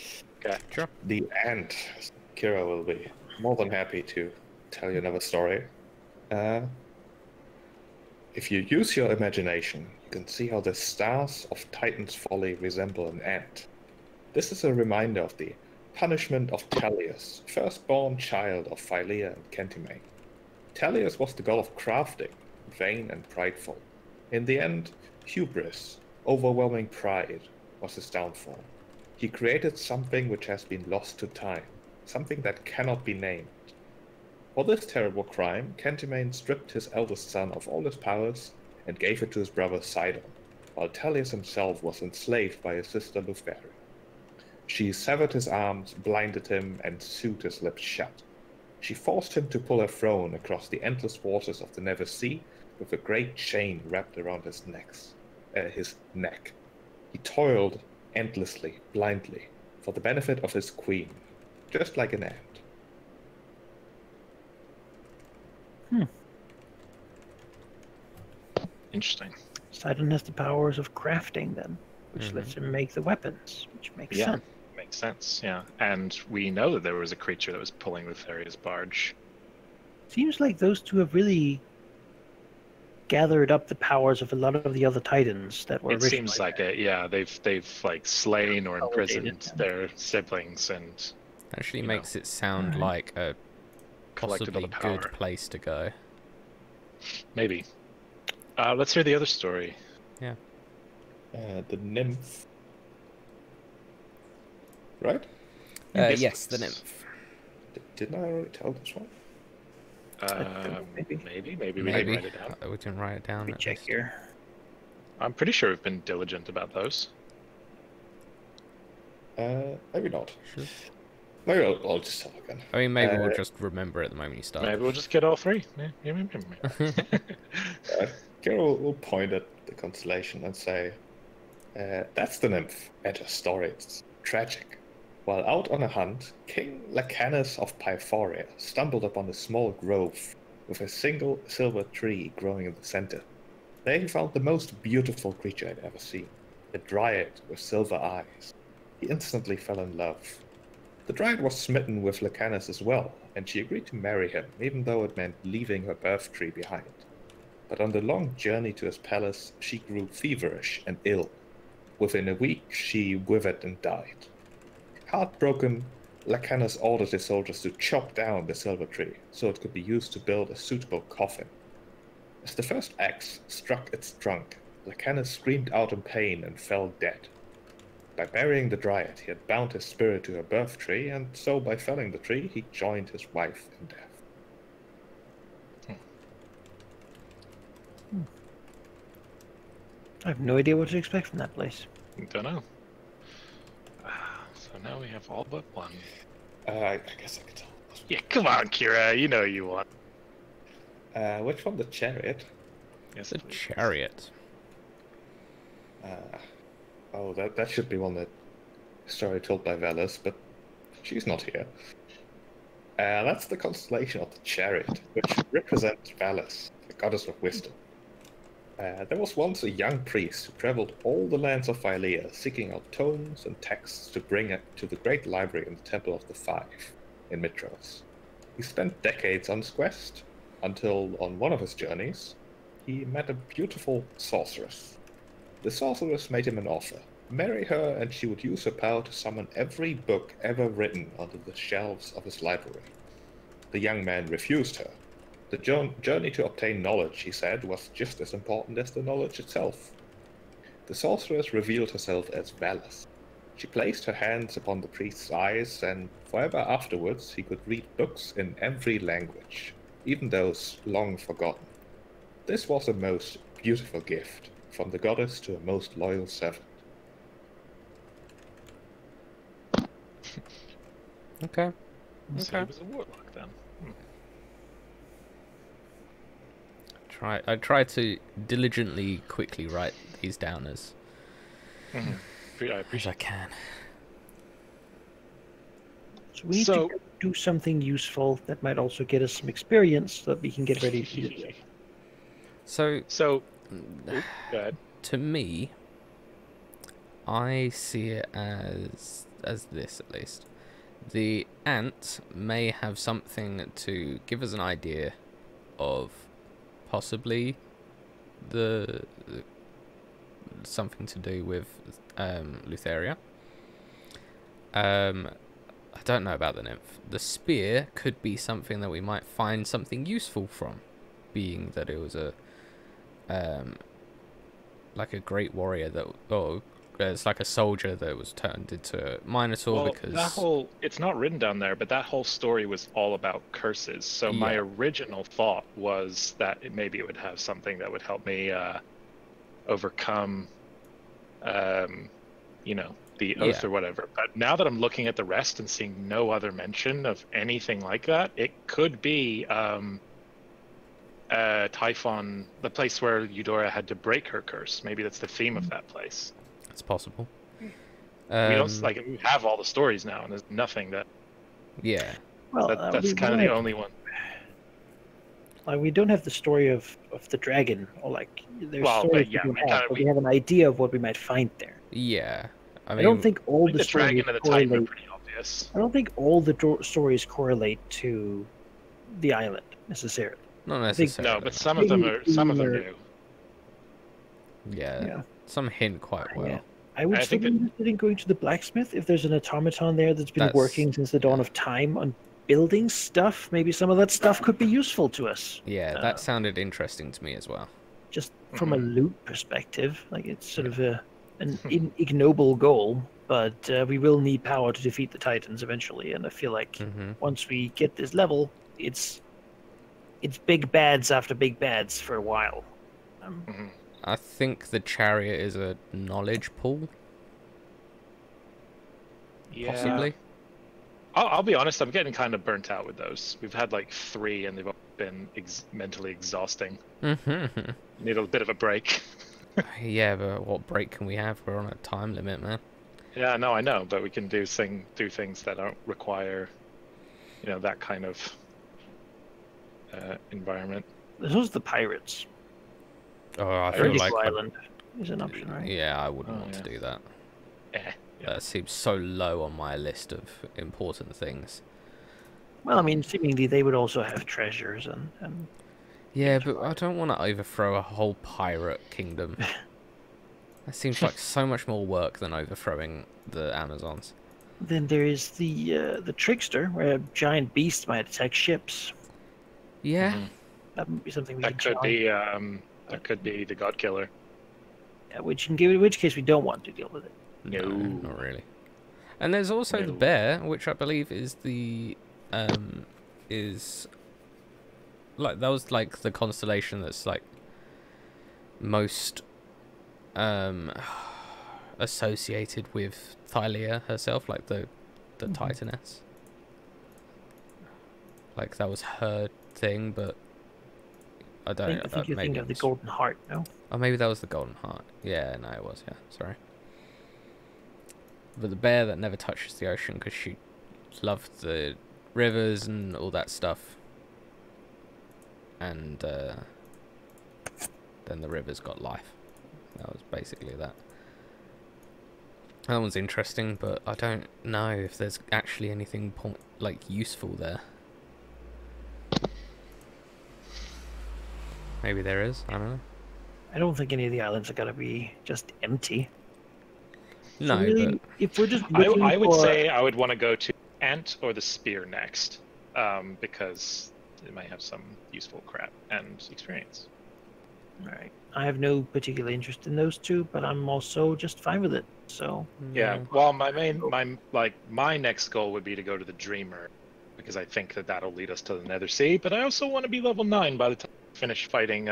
Okay. Sure. The Ant, Kira will be more than happy to tell you another story. If you use your imagination, you can see how the stars of Titan's Folly resemble an ant. This is a reminder of the punishment of Tellius, firstborn child of Philea and Kentimane. Tellius was the god of crafting, vain and prideful. In the end, hubris, overwhelming pride, was his downfall. He created something which has been lost to time, something that cannot be named. For this terrible crime, Kentimane stripped his eldest son of all his powers and gave it to his brother Sidon, while Tellius himself was enslaved by his sister Lufgari. She severed his arms, blinded him, and sewed his lips shut. She forced him to pull her throne across the endless waters of the Nether Sea with a great chain wrapped around his neck. He toiled endlessly, blindly, for the benefit of his queen, just like an ant. Interesting. Sidon has the powers of crafting then, which lets him make the weapons, which makes sense. Makes sense, yeah. And we know that there was a creature that was pulling Lutheria's barge. Seems like those two have really gathered up the powers of a lot of the other Titans that were It seems like it, yeah. They've like slain or imprisoned their siblings and Actually makes it sound like a collected possibly all the power. good place to go. Maybe. Let's hear the other story. Yeah. The Nymph. Right? Yes, the Nymph. Didn't I already tell this one? Maybe we Maybe. didn't write it down. We can write it down. Let me at check least. here. I'm pretty sure we've been diligent about those. Maybe not. Sure. Maybe I'll just tell again. I mean, maybe we'll just remember it the moment you start. Maybe we'll just get all three. Yeah. Kira will point at the constellation and say, that's the Nymph, and her story is tragic. While out on a hunt, King Lacanus of Pyphoria stumbled upon a small grove with a single silver tree growing in the center. There he found the most beautiful creature I'd ever seen, a dryad with silver eyes. He instantly fell in love. The dryad was smitten with Lacanus as well, and she agreed to marry him, even though it meant leaving her birth tree behind. But on the long journey to his palace, she grew feverish and ill. Within a week, she withered and died. Heartbroken, Lacanus ordered his soldiers to chop down the silver tree so it could be used to build a suitable coffin. As the first axe struck its trunk, Lacanus screamed out in pain and fell dead. By burying the dryad, he had bound his spirit to her birth tree, and so by felling the tree, he joined his wife in death. I have no idea what to expect from that place. Don't know. So now we have all but one. I guess I could tell. Yeah, come on, Kira. You know you want. Which one? The chariot? Yes, The please. Chariot. Oh, that should be one that story told by Velis, but she's not here. That's the constellation of the Chariot, which represents Velis, the goddess of wisdom. There was once a young priest who traveled all the lands of Philea, seeking out tomes and texts to bring it to the great library in the Temple of the Five in Mitros. He spent decades on his quest, until on one of his journeys, he met a beautiful sorceress. The sorceress made him an offer. Marry her and she would use her power to summon every book ever written onto the shelves of his library. The young man refused her. The journey to obtain knowledge, he said, was just as important as the knowledge itself. The sorceress revealed herself as Valis. She placed her hands upon the priest's eyes, and forever afterwards he could read books in every language, even those long forgotten. This was a most beautiful gift, from the goddess to a most loyal servant. Okay. So he was a warlock then. I try to diligently, quickly write these down as I can. So we need to do something useful that might also get us some experience so that we can get ready to do it. So go ahead. To me, I see it as this at least. The ant may have something to give us an idea of possibly the something to do with Lutheria. I don't know about the nymph. The spear could be something that we might find something useful from, being that it was a like a great warrior that it's like a soldier that was turned into a Minotaur because that whole, it's not written down there, but that whole story was all about curses. So my original thought was that maybe it would have something that would help me overcome, the oath or whatever. But now that I'm looking at the rest and seeing no other mention of anything like that, it could be Typhon, the place where Eudora had to break her curse. Maybe that's the theme of that place. It's possible. We don't we have all the stories now, and there's nothing that. Yeah. Well, that's kind of the only one. Like we don't have the story of the dragon, or like there's stories we have an idea of what we might find there. Yeah. I mean, I don't think all the stories dragon and the Titan are pretty obvious. I don't think all the stories correlate to the island necessarily. Not necessarily. No, but some of them do. Yeah. Some hint quite well. Yeah. I would still be interested in going to the blacksmith if there's an automaton there that's been working since the dawn of time on building stuff. Maybe some of that stuff could be useful to us. Yeah, that sounded interesting to me as well. Just from a loot perspective, like it's sort of an ignoble goal, but we will need power to defeat the Titans eventually. And I feel like once we get this level, it's big bads after big bads for a while. I think the chariot is a knowledge pool. Yeah. Possibly. I'll be honest, I'm getting kind of burnt out with those. We've had like 3 and they've all been mentally exhausting. Need a bit of a break. Yeah, but what break can we have? We're on a time limit, man. Yeah, no, I know, but we can do things that don't require, that kind of environment. Those are the pirates. Oh, I feel like Island is an option, right? Yeah, I wouldn't want to do that. That seems so low on my list of important things. Well, I mean, seemingly they would also have treasures and yeah, but I don't want to overthrow a whole pirate kingdom. That seems like so much more work than overthrowing the Amazons. Then there is the trickster, where a giant beast might attack ships. Yeah, that would be something we that could be. That could be the God Killer. Yeah, in which case we don't want to deal with it. No, not really. And there's also the bear, which I believe is the is like that was like the constellation that's like most associated with Thylia herself, like the Titaness. Like that was her thing, but I don't. I think you think of the Golden Heart, no? Oh, maybe that was the Golden Heart. Yeah, no, it was. Yeah, sorry. But the bear that never touches the ocean because she loved the rivers and all that stuff. And then the rivers got life. That was basically that. That one's interesting, but I don't know if there's actually anything useful there. Maybe there is. I don't know. I don't think any of the islands are gonna be just empty. No, so really, but if we're just I would say I would want to go to Ant or the Spear next, because it might have some useful crap and experience. Right. I have no particular interest in those two, but I'm also just fine with it. So yeah. Well, my next goal would be to go to the Dreamer, because I think that'll lead us to the Nether Sea. But I also want to be level 9 by the time I finish fighting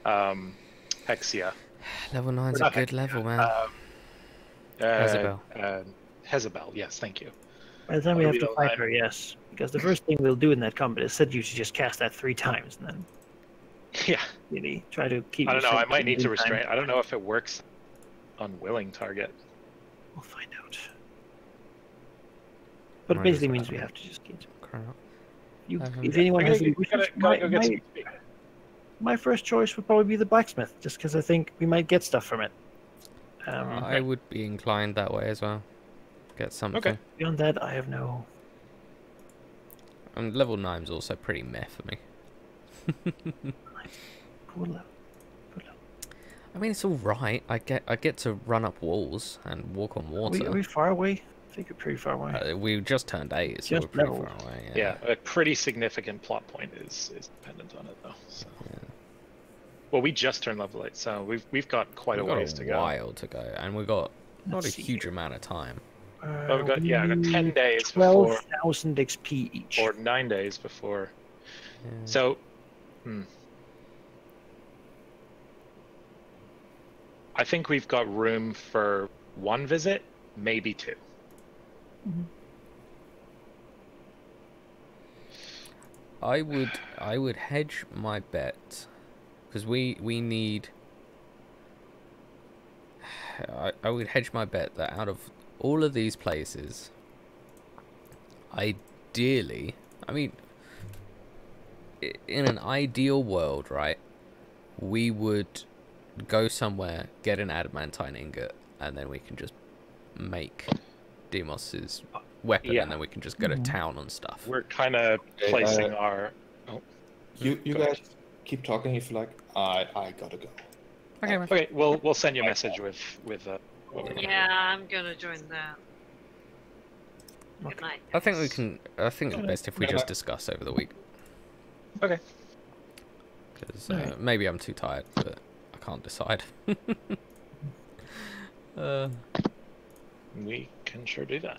Hexia. Level 9's a good level, man. Hezebel. Hezebel, yes, thank you. By the time we have to Orbital fight line. her, yes. Because the first thing we'll do in that combat is set you to just cast that 3 times and then Yeah. really try to keep. I don't know. I might need to restrain. restrain. I don't know if it works on willing target. We'll find out. But it Where basically does means that we have to just get. Crap. You, Um, if anyone has any Gotta wishes, go get some speed. my first choice would probably be the blacksmith, just because I think we might get stuff from it. I would be inclined that way as well. Get something. Okay. Beyond that, I have no. And level 9's also pretty meh for me. Poor level. I mean, it's all right. I get to run up walls and walk on water. Are we far away? I think we're pretty far away. We just turned 8, so we're Just pretty leveled. far away. Yeah, a pretty significant plot point is dependent on it though. So. Yeah. Well, we just turned level 8, so we've got quite We've a got ways to go. while to go, and we've got not Let's a see huge here. amount of time. Oh, we've got 10 days before, 12,000 XP each. or 9 days before. Yeah. So, I think we've got room for 1 visit, maybe 2. Mhm. I would hedge my bet because we need. I would hedge my bet that out of all of these places, ideally, I mean, in an ideal world, right, we would go somewhere, get an adamantine ingot, and then we can just make Demos's weapon, Yeah. and then we can just go to town and stuff. We're kind of Okay, placing our. Oh, You go ahead. guys keep talking if you like. I gotta go. Okay, man. Okay, we'll send you a message with what we're gonna Yeah, I'm gonna join that. Good Okay. night. I think we can. I think it's best if we just discuss over the week. do. Okay. Because Alright. maybe I'm too tired, but I can't decide. We can sure do that.